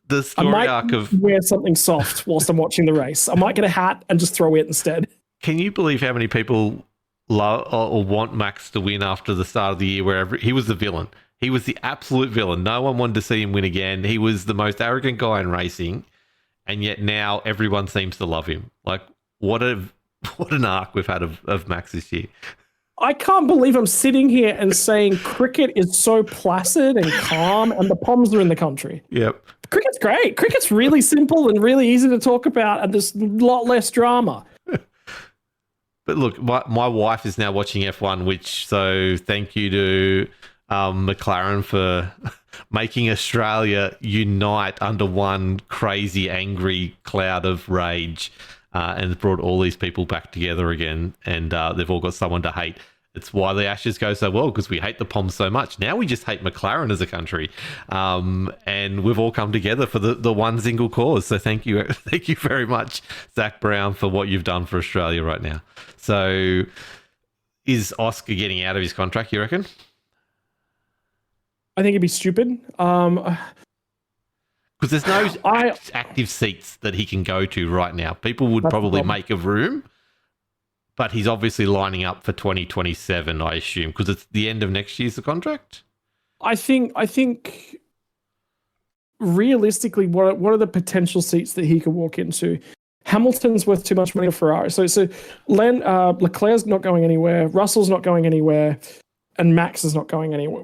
the story arc of wear something soft whilst I'm watching the race. I might get a hat and just throw it instead. Can you believe how many people love or want Max to win after the start of the year? Wherever he was the villain, he was the absolute villain. No one wanted to see him win again. He was the most arrogant guy in racing, and yet now everyone seems to love him. Like, what an arc we've had of Max this year. I can't believe I'm sitting here and saying cricket is so placid and calm, and the Poms are in the country. Yep. Cricket's great. Cricket's really simple and really easy to talk about, and there's a lot less drama. But look, my wife is now watching F1, so thank you to McLaren for making Australia unite under one crazy, angry cloud of rage, and brought all these people back together again, and they've all got someone to hate. It's why the Ashes go so well, because we hate the Poms so much. Now we just hate McLaren as a country, and we've all come together for the one single cause. So thank you very much, Zach Brown, for what you've done for Australia right now. So is Oscar getting out of his contract, you reckon? I think it'd be stupid. Because there's no active seats that he can go to right now. People would probably make a room, but he's obviously lining up for 2027, I assume, because it's the end of next year's the contract. I think realistically, what are the potential seats that he could walk into? Hamilton's worth too much money to Ferrari. So Leclerc's not going anywhere. Russell's not going anywhere, and Max is not going anywhere.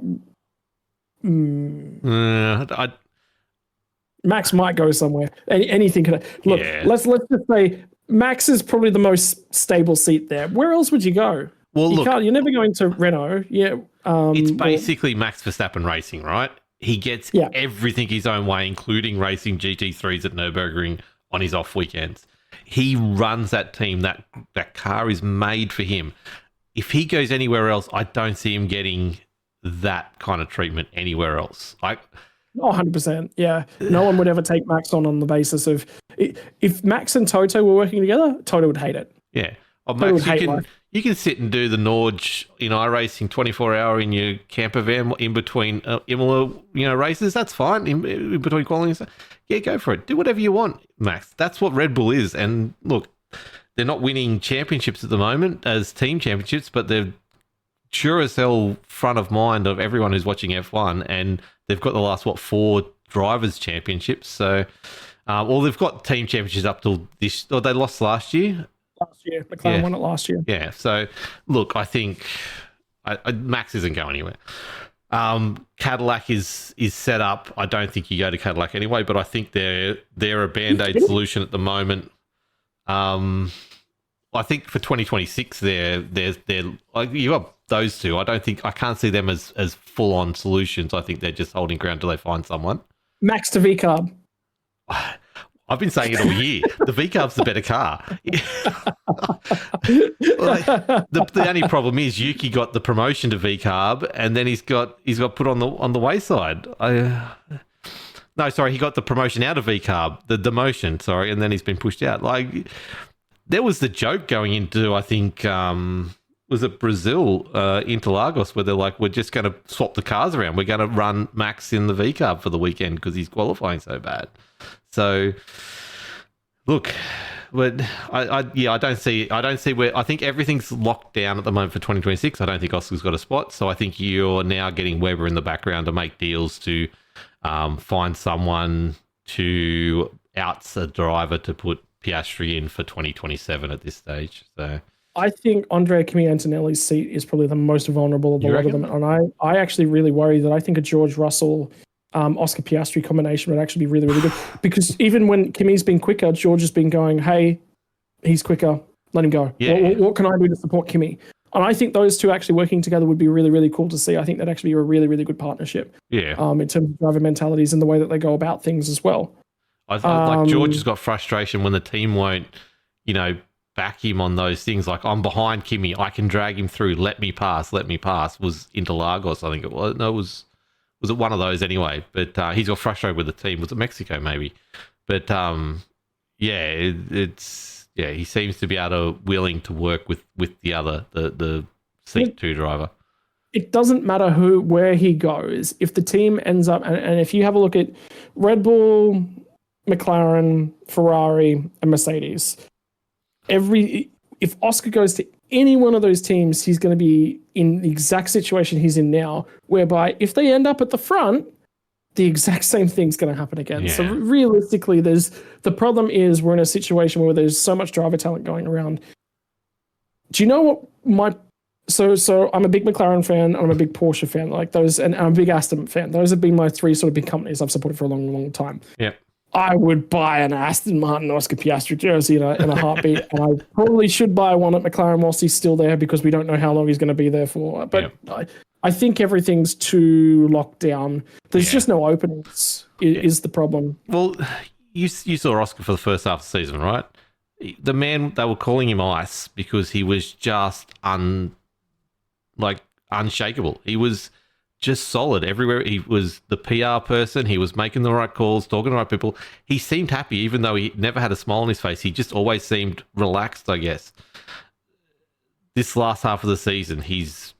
Max might go somewhere. Anything could look. Yeah. Let's just say Max is probably the most stable seat there. Where else would you go? Well, you're never going to Renault. Yeah, it's basically Max Verstappen racing, right? He gets everything his own way, including racing GT3s at Nürburgring on his off weekends. He runs that team. That car is made for him. If he goes anywhere else, I don't see him getting that kind of treatment anywhere else. 100%. Yeah. No one would ever take Max on the basis of if Max and Toto were working together, Toto would hate it. Yeah. Max, you can sit and do the Norge in iRacing 24-hour in your camper van in between Imola, races. That's fine. In between qualifying. Yeah, go for it. Do whatever you want, Max. That's what Red Bull is. And look, they're not winning championships at the moment as team championships, but they're sure as hell front of mind of everyone who's watching F1, and they've got the last 4 drivers championships. So, they've got team championships up till this. They lost last year. McLaren won it last year. Yeah. So, look, I think Max isn't going anywhere. Cadillac is set up. I don't think you go to Cadillac anyway, but I think they're a band-aid solution at the moment. I think for 2026, they're you got those two. I can't see them as full-on solutions. I think they're just holding ground till they find someone. Max to V-carb. I've been saying it all year. The V-carb's the better car. The only problem is Yuki got the promotion to V-carb, and then he's got put on the wayside. No, sorry, he got the promotion out of V-carb, the demotion, sorry, and then he's been pushed out. There was the joke going into, I think, was it Brazil, Interlagos, where they're like, we're just going to swap the cars around. We're going to run Max in the V-carb for the weekend because he's qualifying so bad. So, look, but I don't see where. I think everything's locked down at the moment for 2026. I don't think Oscar's got a spot. So I think you're now getting Webber in the background to make deals to find someone to outs a driver to put Piastri in for 2027 at this stage. So I think Andrea Kimi Antonelli's seat is probably the most vulnerable of a lot of them. And I actually really worry that I think a George Russell Oscar Piastri combination would actually be really, really good. Because even when Kimi's been quicker, George has been going, hey, he's quicker, let him go. Yeah. What can I do to support Kimi? And I think those two actually working together would be really, really cool to see. I think that'd actually be a really, really good partnership. Yeah. In terms of driver mentalities and the way that they go about things as well. Like George has got frustration when the team won't, back him on those things. Like, I'm behind Kimi, I can drag him through. Let me pass. Was Interlagos, I think it was. No, was it one of those anyway? But he's got frustrated with the team. Was it Mexico maybe? But he seems to be willing to work with the other the C2 driver. It doesn't matter where he goes. If the team ends up, and if you have a look at Red Bull, McLaren, Ferrari, and Mercedes, if Oscar goes to any one of those teams, he's going to be in the exact situation he's in now, whereby if they end up at the front, the exact same thing's going to happen again. Yeah. So realistically, the problem is we're in a situation where there's so much driver talent going around. Do you know what my So I'm a big McLaren fan, and I'm a big Porsche fan, like those, and I'm a big Aston fan. Those have been my three sort of big companies I've supported for a long, long time. Yeah. I would buy an Aston Martin Oscar Piastri jersey in a heartbeat, and I probably should buy one at McLaren whilst he's still there because we don't know how long he's going to be there for. But I think everything's too locked down. There's just no openings. Is the problem? Well, you saw Oscar for the first half of the season, right? The man, they were calling him ice because he was just unshakable. He was just solid everywhere. He was the PR person. He was making the right calls, talking to the right people. He seemed happy, even though he never had a smile on his face. He just always seemed relaxed, I guess. This last half of the season, he's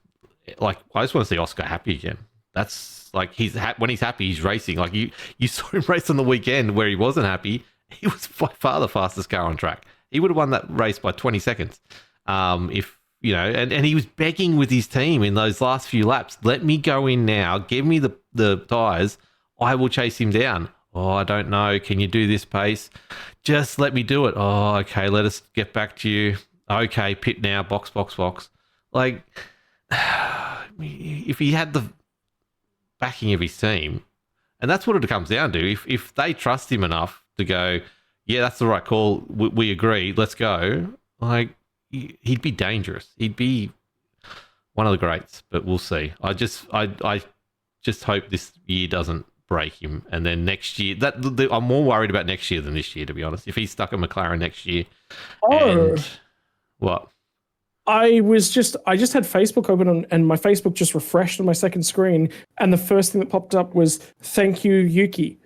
like, I just want to see Oscar happy again. That's like, when he's happy, he's racing. Like you saw him race on the weekend where he wasn't happy. He was by far the fastest car on track. He would have won that race by 20 seconds. If, you know, and he was begging with his team in those last few laps, let me go in now, give me the tyres, I will chase him down. Oh, I don't know. Can you do this pace? Just let me do it. Oh, okay, let us get back to you. Okay, pit now, box. Like, if he had the backing of his team, and that's what it comes down to, if they trust him enough to go, yeah, that's the right call, we agree, let's go, like, he'd be dangerous. He'd be one of the greats, but we'll see. I just hope this year doesn't break him, and then next year, I'm more worried about next year than this year, to be honest. If he's stuck at McLaren next year, what? I just had Facebook open and my Facebook just refreshed on my second screen, and the first thing that popped up was "Thank you, Yuki."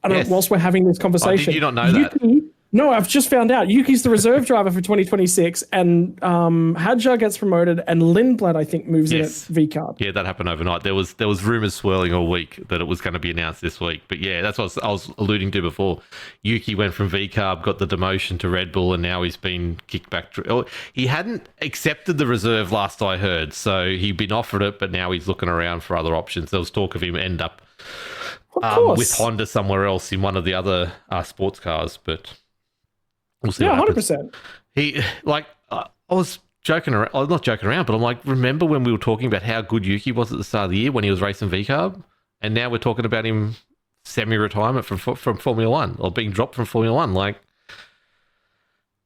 And whilst we're having this conversation, did you not know that? No, I've just found out. Yuki's the reserve driver for 2026, and Hadjar gets promoted, and Lindblad, I think, moves in at VCARB. Yeah, that happened overnight. There was rumours swirling all week that it was going to be announced this week. But yeah, that's what I was alluding to before. Yuki went from VCARB, got the demotion to Red Bull, and now he's been kicked back. He hadn't accepted the reserve last I heard, so he'd been offered it, but now he's looking around for other options. There was talk of him end up with Honda somewhere else in one of the other sports cars, but... We'll see. Yeah, 100%. I was joking around. I'm not joking around, but I'm like, remember when we were talking about how good Yuki was at the start of the year when he was racing VCARB, and now we're talking about him semi-retirement from Formula One or being dropped from Formula One. Like,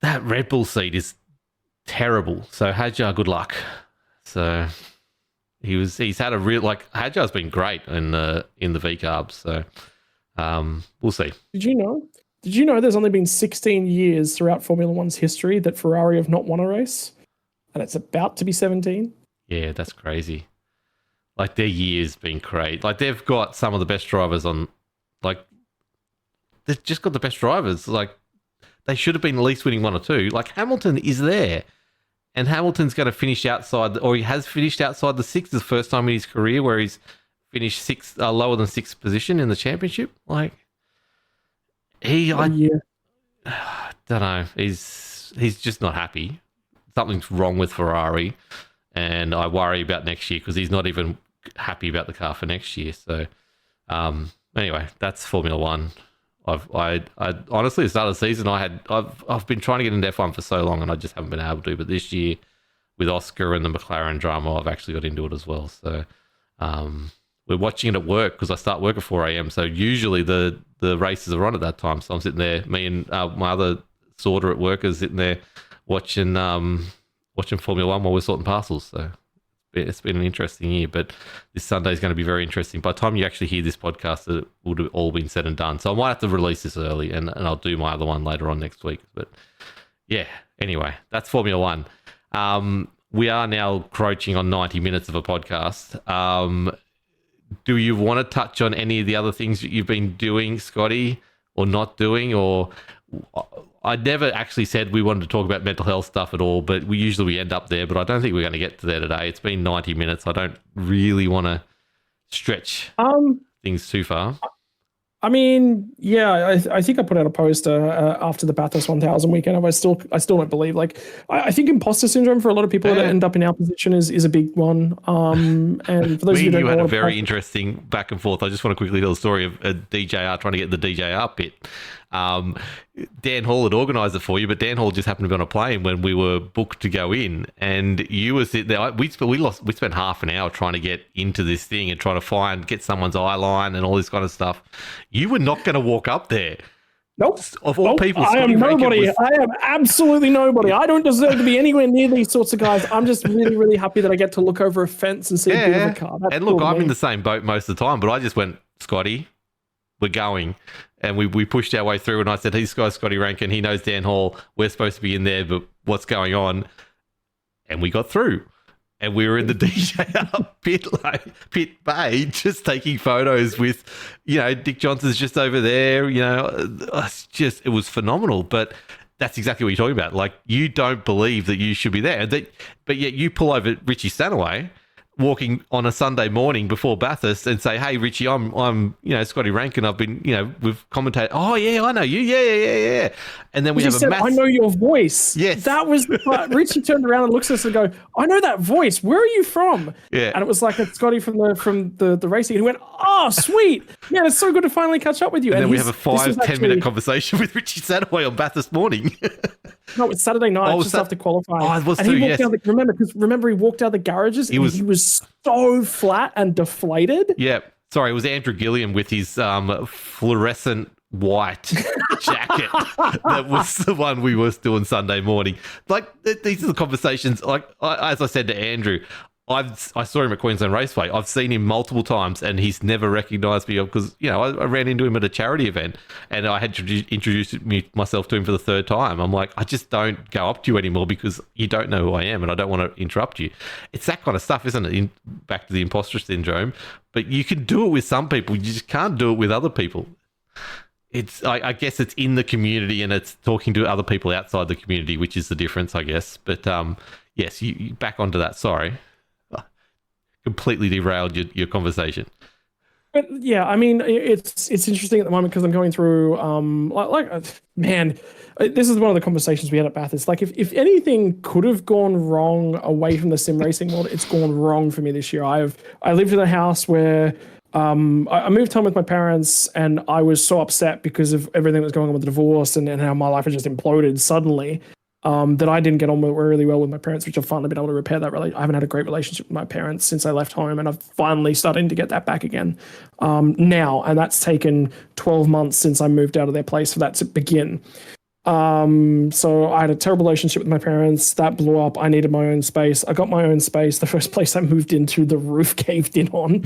that Red Bull seat is terrible. So Hadjar, good luck. So he's had a real, like, Hadjar's been great in the VCARB. So we'll see. Did you know there's only been 16 years throughout Formula One's history that Ferrari have not won a race? And it's about to be 17? Yeah, that's crazy. Like, their year's been great. Like, they've got some of the best drivers on... Like, they've just got the best drivers. Like, they should have been at least winning one or two. Like, Hamilton is there. And Hamilton's going to finish outside... Or he has finished outside the sixth. It's the first time in his career where he's finished lower than sixth position in the championship. Like... I don't know. He's just not happy. Something's wrong with Ferrari, and I worry about next year because he's not even happy about the car for next year. So, anyway, that's Formula One. I honestly, at the start of the season, I've been trying to get into F1 for so long, and I just haven't been able to. But this year, with Oscar and the McLaren drama, I've actually got into it as well. So, we're watching it at work because I start work at 4 a.m. So usually the races are on at that time. So I'm sitting there, me and my other sorter at work is sitting there watching Formula One while we're sorting parcels. So it's been an interesting year, but this Sunday is going to be very interesting. By the time you actually hear this podcast, it would have all been said and done. So I might have to release this early and I'll do my other one later on next week. But yeah, anyway, that's Formula One. We are now encroaching on 90 minutes of a podcast. Do you want to touch on any of the other things that you've been doing, Scotty, or not doing? Or I never actually said we wanted to talk about mental health stuff at all, but we end up there. But I don't think we're going to get to there today. It's been 90 minutes. I don't really want to stretch things too far. I mean, yeah, I think I put out a post after the Bathurst 1000 weekend. I still don't believe. Like, I think imposter syndrome for a lot of people that end up in our position is a big one. And for those of you who don't know, had a very interesting back and forth. I just want to quickly tell the story of a DJR trying to get the DJR pit. Dan Hall had organised it for you, but Dan Hall just happened to be on a plane when we were booked to go in, and you were sitting there. We spent half an hour trying to get into this thing and trying to get someone's eye line and all this kind of stuff. You were not going to walk up there. Nope. Of all people, I am nobody. I am absolutely nobody. I don't deserve to be anywhere near these sorts of guys. I'm just really, really happy that I get to look over a fence and see a bit of a car. That's and look, cool I'm in the same boat most of the time, but I just went, Scotty, we're going. And we pushed our way through, and I said, he's Scotty Rankin. He knows Dan Hall. We're supposed to be in there, but what's going on? And we got through. And we were in the DJ pit bay, just taking photos with, Dick Johnson's just over there. It was phenomenal. But that's exactly what you're talking about. Like, you don't believe that you should be there, but yet you pull over Richie Stanaway walking on a Sunday morning before Bathurst and say, "Hey, Richie, I'm Scotty Rankin. I've been, we've commentated. Oh yeah, I know you. Yeah. And then we have a I know your voice. Yes, that was Richie turned around and looks at us and go, "I know that voice. Where are you from?" Yeah, and it was like, "It's Scotty from the racing." And he went, "Oh, sweet, man, it's so good to finally catch up with you." And then we have a 5-10 minute conversation with Richie Stanaway on Bathurst morning. No, it's Saturday night, just after qualifying. Oh, it was and too, he walked down remember he walked out the garages and he was so flat and deflated. Yeah. Sorry, it was Andrew Gilliam with his fluorescent white jacket. That was the one we were doing Sunday morning. Like, these are the conversations. Like, as I said to Andrew, I saw him at Queensland Raceway. I've seen him multiple times, and he's never recognised me because, I ran into him at a charity event, and I had to introduce myself to him for the third time. I'm like, I just don't go up to you anymore because you don't know who I am, and I don't want to interrupt you. It's that kind of stuff, isn't it? Back to the imposter syndrome. But you can do it with some people. You just can't do it with other people. I guess it's in the community, and it's talking to other people outside the community, which is the difference, I guess. But yes, you back onto that. Sorry. Completely derailed your conversation. But yeah, I mean, it's interesting at the moment because I'm going through man, this is one of the conversations we had at Bathurst. Like, if anything could have gone wrong away from the sim racing world, it's gone wrong for me this year. I lived in a house where I moved home with my parents, and I was so upset because of everything that was going on with the divorce and how my life had just imploded suddenly. That I didn't get on really well with my parents, which I've finally been able to repair that. I haven't had a great relationship with my parents since I left home, and I've finally starting to get that back again now. And that's taken 12 months since I moved out of their place for that to begin. So I had a terrible relationship with my parents. That blew up. I needed my own space. I got my own space. The first place I moved into, the roof caved in on.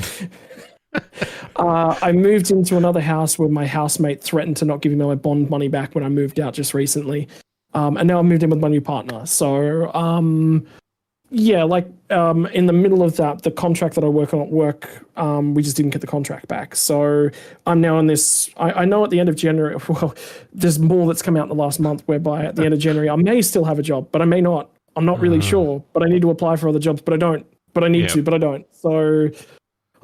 I moved into another house where my housemate threatened to not give me my bond money back when I moved out just recently. And now I moved in with my new partner. So, in the middle of that, the contract that I work on at work, we just didn't get the contract back. So I'm now in this, I know at the end of January, well, there's more that's come out in the last month, whereby at the end of January, I may still have a job, but I may not. I'm not really sure, but I need to apply for other jobs, but I don't. But I need to, but I don't. So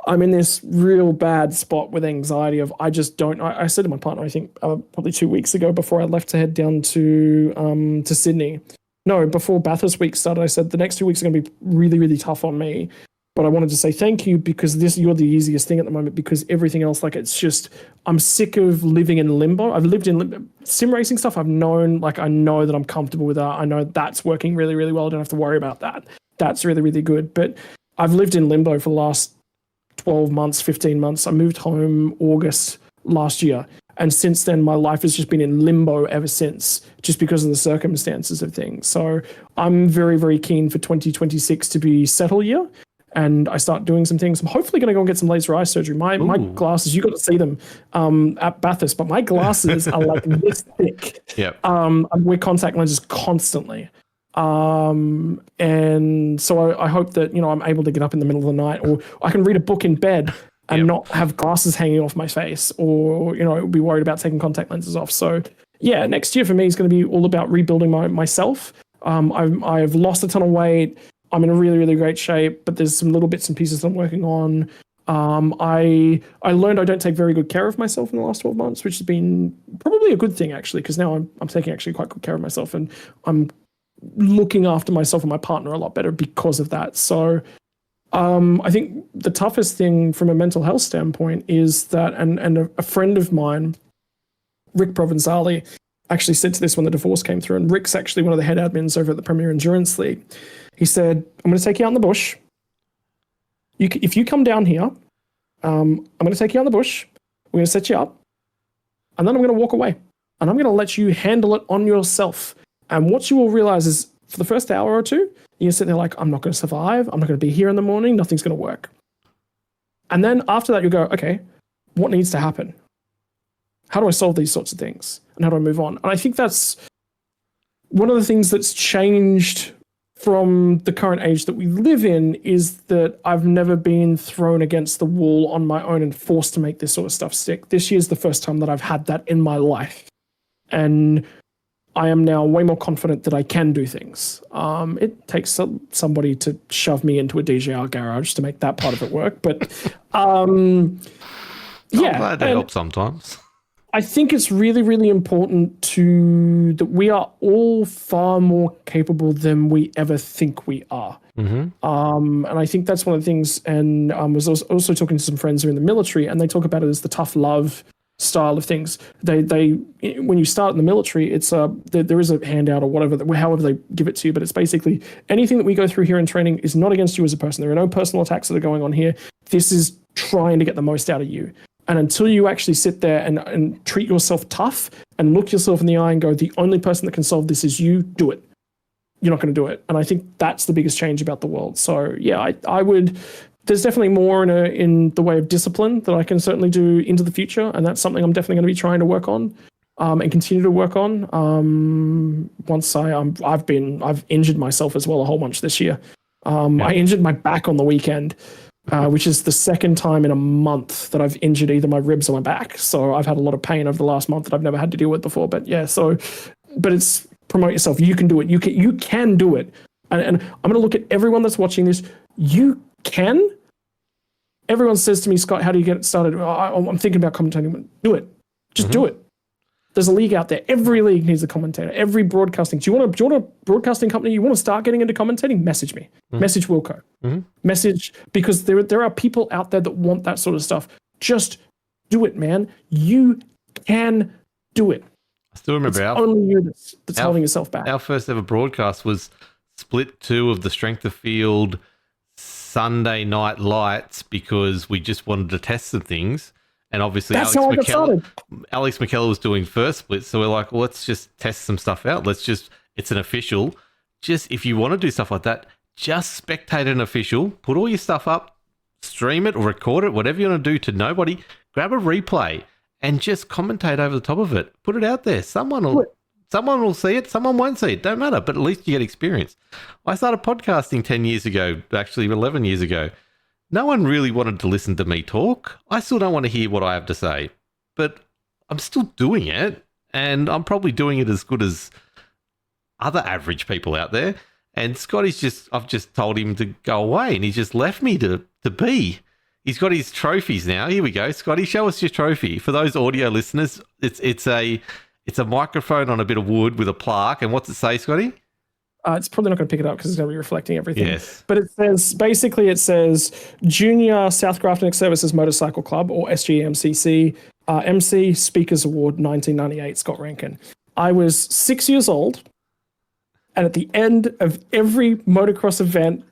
I'm in this real bad spot with anxiety of I just don't. I said to my partner, I think probably 2 weeks ago before I left to head down to Sydney. No, before Bathurst week started, I said the next 2 weeks are going to be really, really tough on me. But I wanted to say thank you because you're the easiest thing at the moment because everything else, like it's just, I'm sick of living in limbo. I've lived in sim racing stuff. I know that I'm comfortable with that. I know that's working really, really well. I don't have to worry about that. That's really, really good. But I've lived in limbo for the last 12 months, 15 months. I moved home August last year. And since then, my life has just been in limbo ever since, just because of the circumstances of things. So I'm very, very keen for 2026 to be settle year. And I start doing some things. I'm hopefully going to go and get some laser eye surgery. My glasses, you got to see them at Bathurst, but my glasses are like this thick. Yep. I wear contact lenses constantly. And so I hope that, I'm able to get up in the middle of the night, or I can read a book in bed and not have glasses hanging off my face, or, be worried about taking contact lenses off. So yeah, next year for me is going to be all about rebuilding myself. I've lost a ton of weight. I'm in a really, really great shape, but there's some little bits and pieces I'm working on. I learned I don't take very good care of myself in the last 12 months, which has been probably a good thing actually, because now I'm taking actually quite good care of myself, and I'm looking after myself and my partner a lot better because of that. So I think the toughest thing from a mental health standpoint is that, and a friend of mine Rick Provenzali actually said to this when the divorce came through, and Rick's actually one of the head admins over at the Premier Endurance League. He said, I'm going to take you out in the bush. If you come down here, I'm going to take you out in the bush. We're going to set you up. And then I'm going to walk away. And I'm going to let you handle it on yourself. And what you will realize is for the first hour or two, you sit there like, I'm not going to survive. I'm not going to be here in the morning. Nothing's going to work. And then after that, you go, okay, what needs to happen? How do I solve these sorts of things? And how do I move on? And I think that's one of the things that's changed from the current age that we live in is that I've never been thrown against the wall on my own and forced to make this sort of stuff stick. This year's the first time that I've had that in my life. And I am now way more confident that I can do things. It takes somebody to shove me into a DJR garage to make that part of it work. But yeah. I'm glad to help sometimes. I think it's really, really important that we are all far more capable than we ever think we are. And I think that's one of the things, and I was also talking to some friends who are in the military, and they talk about it as the tough love style of things. They when you start in the military, it's there is a handout or whatever, however they give it to you, but it's basically anything that we go through here in training is not against you as a person. There are no personal attacks that are going on here. This is trying to get the most out of you. And until you actually sit there and treat yourself tough and look yourself in the eye and go, the only person that can solve this is you, do it. You're not going to do it. And I think that's the biggest change about the world. So yeah, I would, there's definitely more in the way of discipline that I can certainly do into the future. And that's something I'm definitely going to be trying to work on and continue to work on. Once I've injured myself as well a whole bunch this year. I injured my back on the weekend. Which is the second time in a month that I've injured either my ribs or my back. So I've had a lot of pain over the last month that I've never had to deal with before. But yeah, but it's promote yourself. You can do it. You can do it. And I'm going to look at everyone that's watching this. You can. Everyone says to me, Scott, how do you get it started? I'm thinking about commentating. Do it. Just do it. There's a league out there. Every league needs a commentator. Every broadcasting. Do you want a broadcasting company? You want to start getting into commentating? Message me. Message Wilco. Message, because there are people out there that want that sort of stuff. Just do it, man. You can do it. I still remember only you that's holding yourself back. Our first ever broadcast was split 2 of the Strength of Field Sunday Night Lights because we just wanted to test some things. And obviously, Alex McKellar was doing first split. So we're like, well, let's just test some stuff out. It's an official. Just if you want to do stuff like that, just spectate an official, put all your stuff up, stream it or record it, whatever you want to do to nobody, grab a replay and just commentate over the top of it. Put it out there. Someone will see it. Someone won't see it. Don't matter. But at least you get experience. I started podcasting 10 years ago, actually 11 years ago. No one really wanted to listen to me talk. I still don't want to hear what I have to say, but I'm still doing it, and I'm probably doing it as good as other average people out there. And I've just told him to go away, and he's just left me to be. He's got his trophies now. Here we go. Scotty, show us your trophy. For those audio listeners, it's a microphone on a bit of wood with a plaque. And what's it say, Scotty? It's probably not going to pick it up because it's going to be reflecting everything. Yes. But it says Junior South Grafton Services Motorcycle Club, or SGMCC, MC Speakers Award 1998, Scott Rankin. I was 6 years old, and at the end of every motocross event,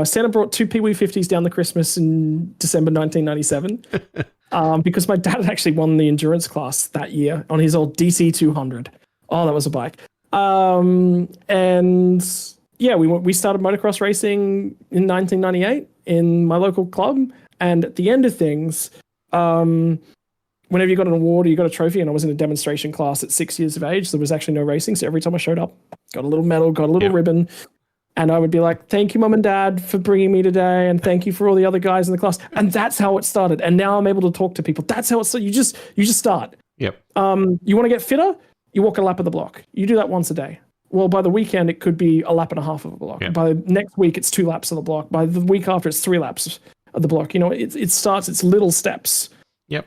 Santa brought 2 Pee Wee 50s down the Christmas in December 1997 because my dad had actually won the endurance class that year on his old DC 200. Oh, that was a bike. And yeah, we started motocross racing in 1998 in my local club. And at the end of things, whenever you got an award or you got a trophy, and I was in a demonstration class at 6 years of age, there was actually no racing. So every time I showed up, got a little medal, got a little ribbon. And I would be like, thank you, Mum and Dad, for bringing me today. And thank you for all the other guys in the class. And that's how it started. And now I'm able to talk to people. That's how it started. You just start. Yep. You want to get fitter? You walk a lap of the block. You do that once a day. Well, by the weekend, it could be a lap and a half of a block. Yep. By the next week, it's 2 laps of the block. By the week after, it's 3 laps of the block. You know, it starts, it's little steps. Yep.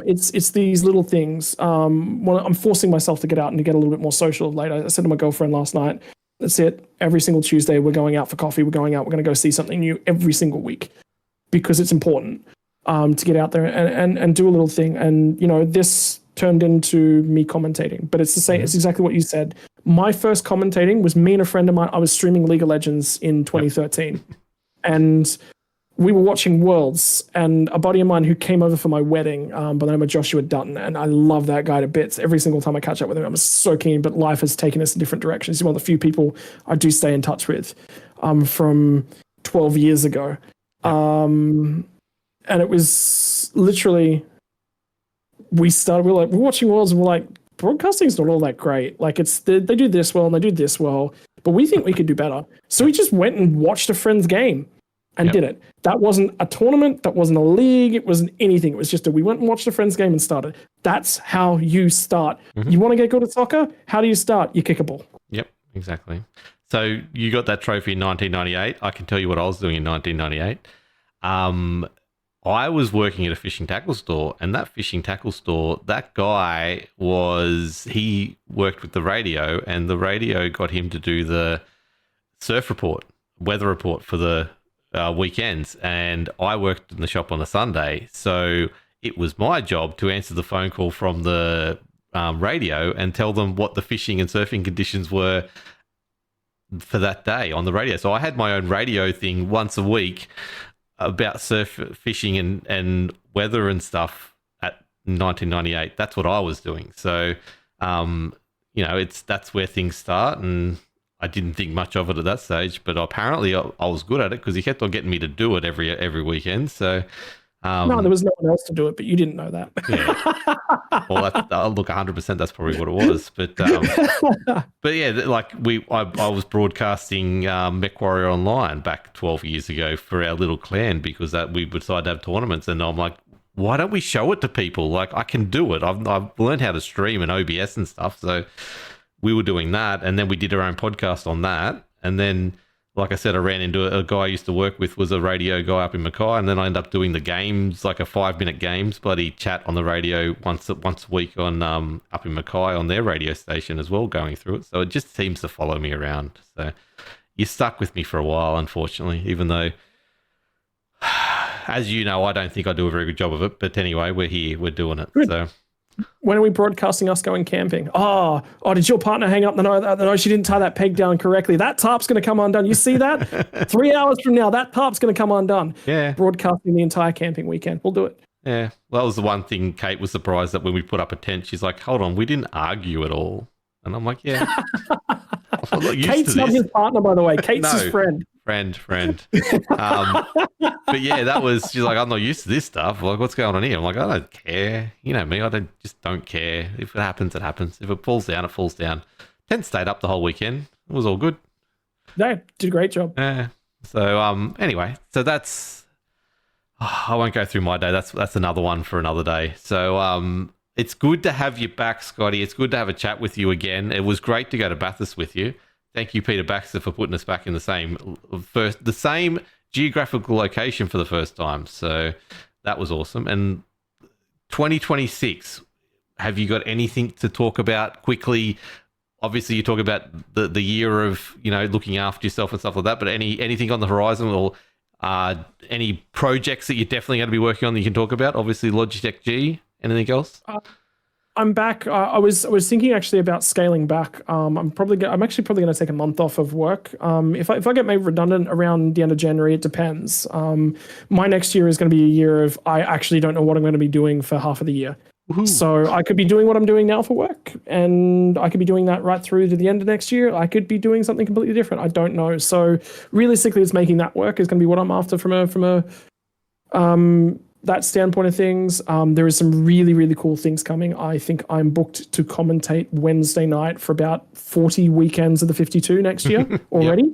It's these little things. I'm forcing myself to get out and to get a little bit more social later. I said to my girlfriend last night, that's it. Every single Tuesday, we're going out for coffee. We're going to go see something new every single week because it's important to get out there and do a little thing. And, you know, this turned into me commentating. But it's the same. It's exactly what you said. My first commentating was me and a friend of mine. I was streaming League of Legends in 2013, and we were watching Worlds. And a buddy of mine who came over for my wedding, by the name of Joshua Dutton, and I love that guy to bits. Every single time I catch up with him, I'm so keen. But life has taken us in different directions. He's one of the few people I do stay in touch with, from 12 years ago. And it was literally, we're watching Worlds, and we're like, broadcasting's not all that great. Like, they do this well and they do this well, but we think we could do better. So we just went and watched a friend's game and did it. That wasn't a tournament. That wasn't a league. It wasn't anything. It was just we went and watched a friend's game and started. That's how you start. You want to get good at soccer? How do you start? You kick a ball. Yep, exactly. So you got that trophy in 1998. I can tell you what I was doing in 1998. I was working at a fishing tackle store, and that fishing tackle store, that guy he worked with the radio, and the radio got him to do the surf report, weather report for the weekends. And I worked in the shop on a Sunday. So it was my job to answer the phone call from the radio and tell them what the fishing and surfing conditions were for that day on the radio. So I had my own radio thing once a week about surf, fishing, and weather and stuff at 1998. That's what I was doing. So, that's where things start. And I didn't think much of it at that stage, but apparently I was good at it because he kept on getting me to do it every weekend. So, no, there was no one else to do it, but you didn't know that. Yeah. Well, look, 100%. That's probably what it was. But yeah, like I was broadcasting Mech Warrior Online back 12 years ago for our little clan because we decided to have tournaments, and I'm like, why don't we show it to people? Like, I can do it. I've learned how to stream and OBS and stuff. So we were doing that, and then we did our own podcast on that, and then, like I said, I ran into a guy I used to work with was a radio guy up in Mackay, and then I ended up doing the games, like a 5-minute games, bloody chat on the radio once a week on up in Mackay on their radio station as well, going through it. So it just seems to follow me around. So you stuck with me for a while, unfortunately, even though, as you know, I don't think I do a very good job of it. But anyway, we're here, we're doing it. Good. So. When are we broadcasting us going camping? Oh, did your partner hang up? No, she didn't tie that peg down correctly. That tarp's going to come undone. You see that? 3 hours from now, that tarp's going to come undone. Yeah. Broadcasting the entire camping weekend. We'll do it. Yeah. Well, that was the one thing Kate was surprised that when we put up a tent, she's like, hold on, we didn't argue at all. And I'm like, yeah. Kate's not his partner, by the way. Kate's his friend. Friend. But yeah, she's like, I'm not used to this stuff. Like, what's going on here? I'm like, I don't care. You know me, I don't care. If it happens, it happens. If it falls down, it falls down. Tent stayed up the whole weekend. It was all good. No, did a great job. Yeah. So anyway, so that's I won't go through my day. That's another one for another day. So it's good to have you back, Scotty. It's good to have a chat with you again. It was great to go to Bathurst with you. Thank you, Peter Baxter, for putting us back in the same geographical location for the first time. So that was awesome. And 2026, have you got anything to talk about quickly? Obviously, you talk about the year of, looking after yourself and stuff like that, but anything on the horizon or any projects that you're definitely going to be working on that you can talk about? Obviously, Logitech G. Anything else? I'm back. I was thinking actually about scaling back. I'm actually probably going to take a month off of work. If I get made redundant around the end of January, it depends. My next year is going to be a year of I actually don't know what I'm going to be doing for half of the year. Woohoo. So I could be doing what I'm doing now for work, and I could be doing that right through to the end of next year. I could be doing something completely different. I don't know. So realistically, it's making that work is going to be what I'm after from a that standpoint of things. There is some really, really cool things coming. I think I'm booked to commentate Wednesday night for about 40 weekends of the 52 next year already.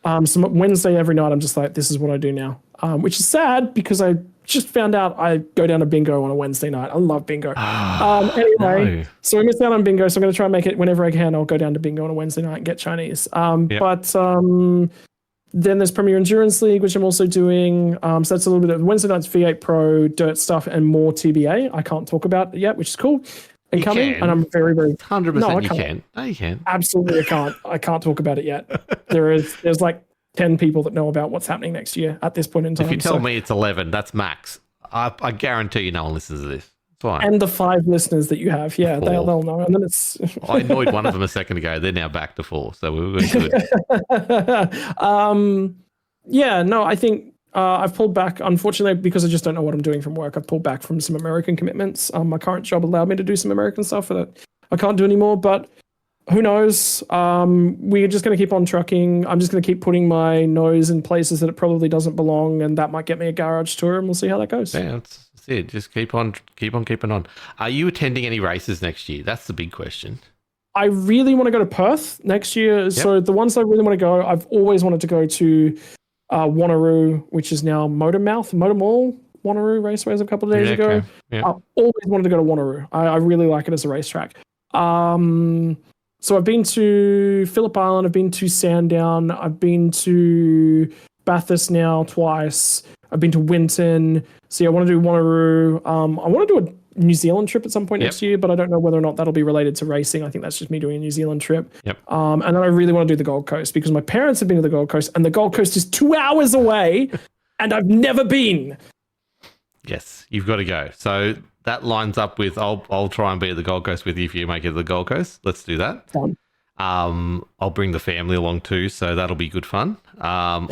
Yep. So Wednesday every night, I'm just like, this is what I do now, which is sad because I just found out I go down to bingo on a Wednesday night. I love bingo. Anyway, so I missed out on bingo, so I'm going to try and make it whenever I can. I'll go down to bingo on a Wednesday night and get Chinese. But then there's Premier Endurance League, which I'm also doing. So that's a little bit of Wednesday night's V8 Pro, dirt stuff, and more TBA. I can't talk about it yet, which is cool. And coming, and I'm very, very 100%. No, you can. No, you can. Absolutely, I can't. I can't talk about it yet. There's like 10 people that know about what's happening next year at this point in time. If you tell me it's 11, that's max. I guarantee you no one listens to this. fine. And the 5 listeners that you have, yeah, they'll know. And then it's I annoyed one of them a second ago. They're now back to 4, so we're good. Yeah, no, I think I've pulled back, unfortunately, because I just don't know what I'm doing from work. I've pulled back from some American commitments. My current job allowed me to do some American stuff that I can't do anymore, but who knows? We're just going to keep on trucking. I'm just going to keep putting my nose in places that it probably doesn't belong, and that might get me a garage tour, and we'll see how that goes. Yeah, that's it. Just keep on keeping on. Are you attending any races next year? That's the big question. I really want to go to Perth next year. Yep. So the ones I really want to go, I've always wanted to go to Wanneroo, which is now Motor Mall, Wanneroo Raceways a couple of days ago. Okay. Yeah. I've always wanted to go to Wanneroo. I really like it as a racetrack. So I've been to Phillip Island, I've been to Sandown, I've been to Bathurst now twice, I've been to Winton. So yeah, I want to do Wanneroo. I want to do a New Zealand trip at some point next year, but I don't know whether or not that'll be related to racing. I think that's just me doing a New Zealand trip. Yep. And then I really want to do the Gold Coast because my parents have been to the Gold Coast and the Gold Coast is 2 hours away and I've never been. Yes, you've got to go. So that lines up with I'll try and be at the Gold Coast with you if you make it to the Gold Coast. Let's do that. Fun. I'll bring the family along too, so that'll be good fun. How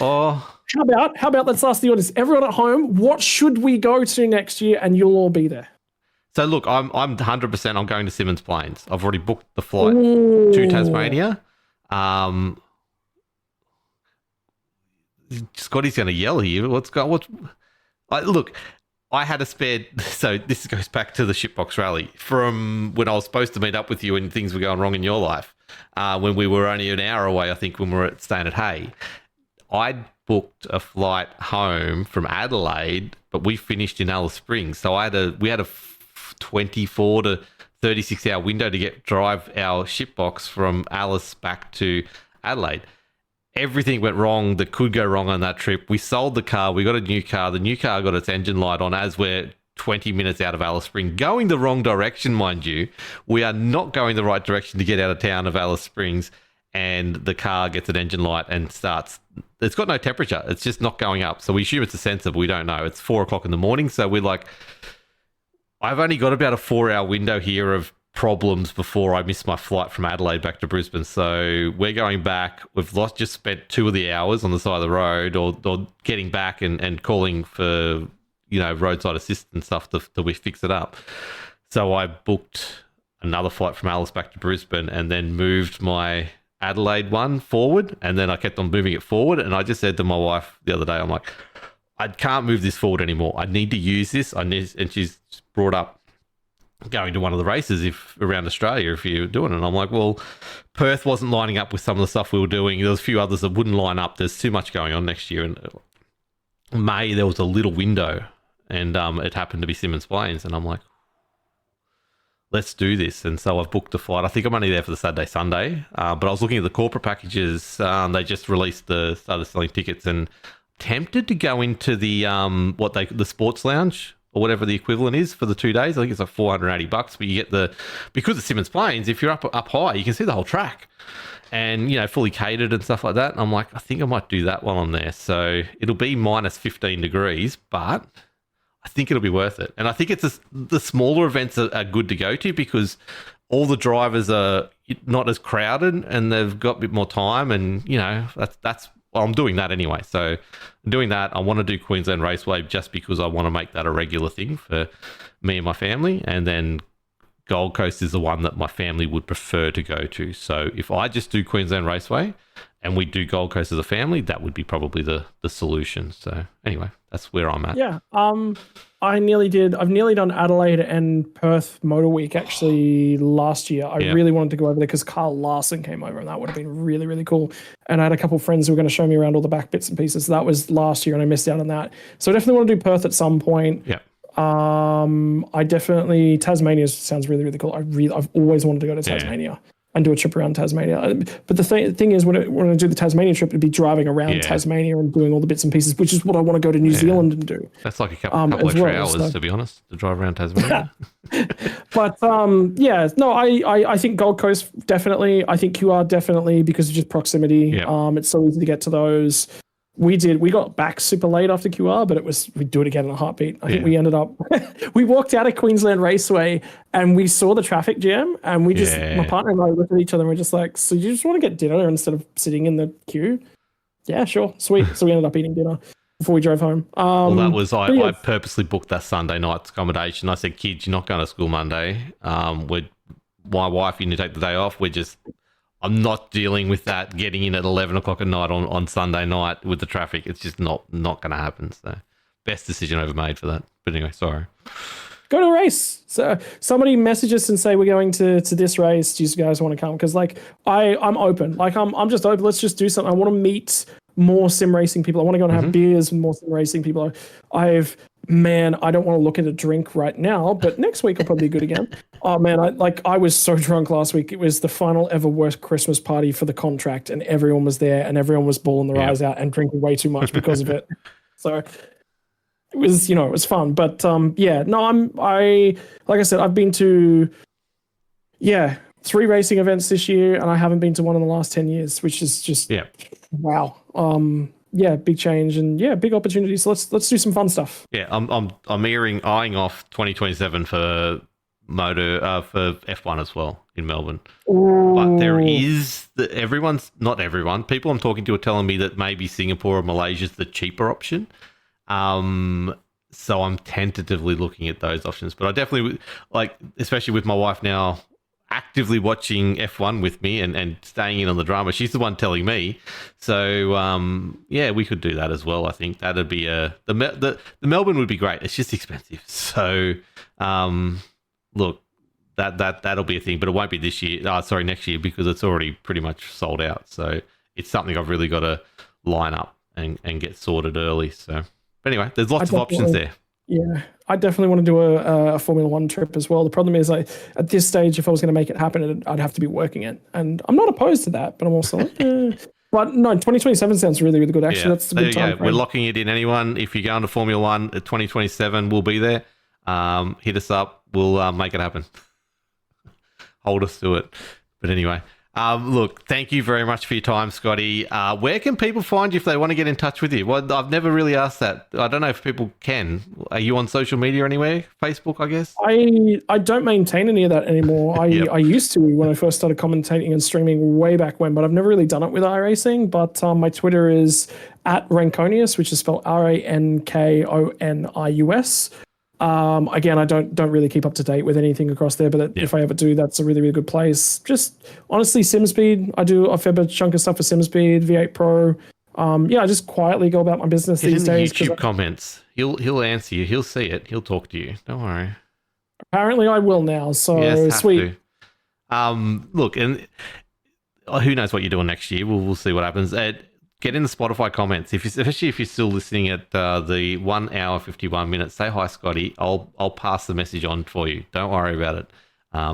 about let's ask the audience, everyone at home, what should we go to next year? And you'll all be there. So look, I'm 100%. I'm going to Simmons Plains. I've already booked the flight to Tasmania. Scotty's going to yell here. Look, I had a spare. So this goes back to the Shitbox Rally from when I was supposed to meet up with you and things were going wrong in your life. When we were only an hour away, I think, when we were staying at Hay. I'd booked a flight home from Adelaide, but we finished in Alice Springs. So we had a 24 to 36 hour window to drive our shipbox from Alice back to Adelaide. Everything went wrong that could go wrong on that trip. We sold the car. We got a new car. The new car got its engine light on as we're 20 minutes out of Alice Springs, going the wrong direction, mind you. We are not going the right direction to get out of town of Alice Springs, and the car gets an engine light and starts. It's got no temperature. It's just not going up. So we assume it's a sensor, but we don't know. It's 4 o'clock in the morning. So we're like, I've only got about a 4-hour window here of problems before I miss my flight from Adelaide back to Brisbane. So we're going back. We've just spent 2 of the hours on the side of the road or getting back and calling for, roadside assistance stuff till we fix it up. So I booked another flight from Alice back to Brisbane and then moved my Adelaide one forward, and then I kept on moving it forward. And I just said to my wife the other day, I'm like, I can't move this forward anymore. I need to use this. And she's brought up going to one of the races around Australia if you're doing it. And I'm like, well, Perth wasn't lining up with some of the stuff we were doing. There was a few others that wouldn't line up. There's too much going on next year. And May, there was a little window, and it happened to be Simmons Plains. And I'm like, let's do this. And so I've booked a flight. I think I'm only there for the Saturday, Sunday. But I was looking at the corporate packages. They just started selling tickets, and tempted to go into the the sports lounge or whatever the equivalent is for the 2 days. I think it's like $480, but you get because of Simmons Plains, if you're up high, you can see the whole track and, fully catered and stuff like that. And I'm like, I think I might do that while I'm there. So it'll be minus 15 degrees, but I think it'll be worth it. And I think the smaller events are good to go to because all the drivers are not as crowded and they've got a bit more time. And, that's well, I'm doing that anyway. So I'm doing that. I want to do Queensland Raceway just because I want to make that a regular thing for me and my family. And then Gold Coast is the one that my family would prefer to go to. So if I just do Queensland Raceway and we do Gold Coast as a family, that would be probably the solution. So anyway, that's where I'm at. Yeah. I've nearly done Adelaide and Perth Motor Week actually last year. I really wanted to go over there because Carl Larson came over and that would have been really, really cool. And I had a couple of friends who were going to show me around all the back bits and pieces. So that was last year and I missed out on that. So I definitely want to do Perth at some point. Yeah. Tasmania sounds really, really cool. I've always wanted to go to Tasmania and do a trip around Tasmania. But the thing is, when I do the Tasmania trip, it'd be driving around Tasmania and doing all the bits and pieces, which is what I want to go to New Zealand and do. That's like a couple extra hours, to be honest, to drive around Tasmania. But I think Gold Coast definitely. I think QR definitely because of just proximity. Yeah. It's so easy to get to those. We did. We got back super late after QR, but we'd do it again in a heartbeat. I think we ended up, we walked out of Queensland Raceway and we saw the traffic jam and we just, my partner and I looked at each other and we're just like, so you just want to get dinner instead of sitting in the queue? Yeah, sure. Sweet. So we ended up eating dinner before we drove home. Well, that was, I purposely booked that Sunday night's accommodation. I said, kids, you're not going to school Monday. My wife, you need to take the day off. I'm not dealing with that getting in at 11 o'clock at night on Sunday night with the traffic. It's just not going to happen. So best decision ever made for that. But anyway, sorry. Go to a race. So somebody message us and say we're going to this race. Do you guys want to come? Because like I'm open. Like I'm just open. Let's just do something. I want to meet more sim racing people. I want to go and have beers with more sim racing people. I don't want to look at a drink right now, but next week I'll probably be good again. Oh man, I was so drunk last week. It was the final ever worst Christmas party for the contract, and everyone was there, and everyone was bawling their eyes out and drinking way too much because of it. So it was, it was fun. But like I said, I've been to 3 racing events this year, and I haven't been to one in the last 10 years, which is just wow. Big change and big opportunity. So let's do some fun stuff. Yeah, I'm eyeing off 2027 for for F1 as well in Melbourne. Ooh. But there is not everyone. People I'm talking to are telling me that maybe Singapore or Malaysia is the cheaper option. So I'm tentatively looking at those options. But I definitely especially with my wife now actively watching F1 with me and staying in on the drama. She's the one telling me. So, we could do that as well. I think that'd be the Melbourne would be great. It's just expensive. So, look, that'll be a thing, but it won't be this year. Next year, because it's already pretty much sold out. So it's something I've really got to line up and get sorted early. So, but anyway, there's lots of options there. Yeah, I definitely want to do a Formula One trip as well. The problem is, at this stage, if I was going to make it happen, I'd have to be working it, and I'm not opposed to that. But I'm also like, But no, 2027 sounds really, really good. Actually, that's a good time. We're locking it in. Anyone, if you're going to Formula One at 2027, we'll be there. Hit us up. We'll make it happen. Hold us to it. But anyway. Look, thank you very much for your time, Scotty. Where can people find you if they want to get in touch with you? Well, I've never really asked that. I don't know if people can. Are you on social media anywhere? Facebook, I guess? I don't maintain any of that anymore. I used to when I first started commentating and streaming way back when, but I've never really done it with iRacing. But my Twitter is @Rankonius, which is spelled RANKONIUS. Again, I don't really keep up to date with anything across there, but if I ever do, that's a really, really good place. Just honestly, Simspeed. I do a fair bit chunk of stuff for Simspeed, V8 Pro. I just quietly go about my business these days. YouTube comments. He'll answer you. He'll see it. He'll talk to you. Don't worry. Apparently, I will now. So sweet. Look, and who knows what you're doing next year? We'll see what happens. Get in the Spotify comments, especially if you're still listening at the 1 hour 51 minutes. Say hi, Scotty. I'll pass the message on for you. Don't worry about it.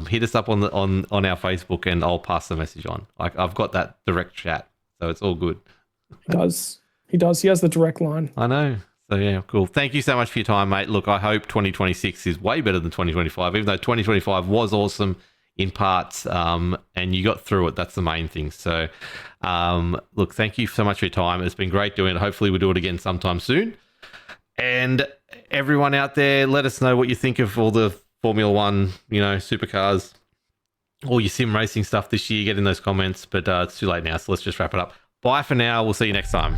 Hit us up on our Facebook, and I'll pass the message on. I've got that direct chat, so it's all good. He does. He has the direct line. I know. So yeah, cool. Thank you so much for your time, mate. Look, I hope 2026 is way better than 2025, even though 2025 was awesome in parts, and you got through it. That's the main thing. So, look, thank you so much for your time. It's been great doing it. Hopefully we'll do it again sometime soon. And everyone out there, let us know what you think of all the Formula One, supercars, all your sim racing stuff this year. Get in those comments, but it's too late now. So let's just wrap it up. Bye for now. We'll see you next time.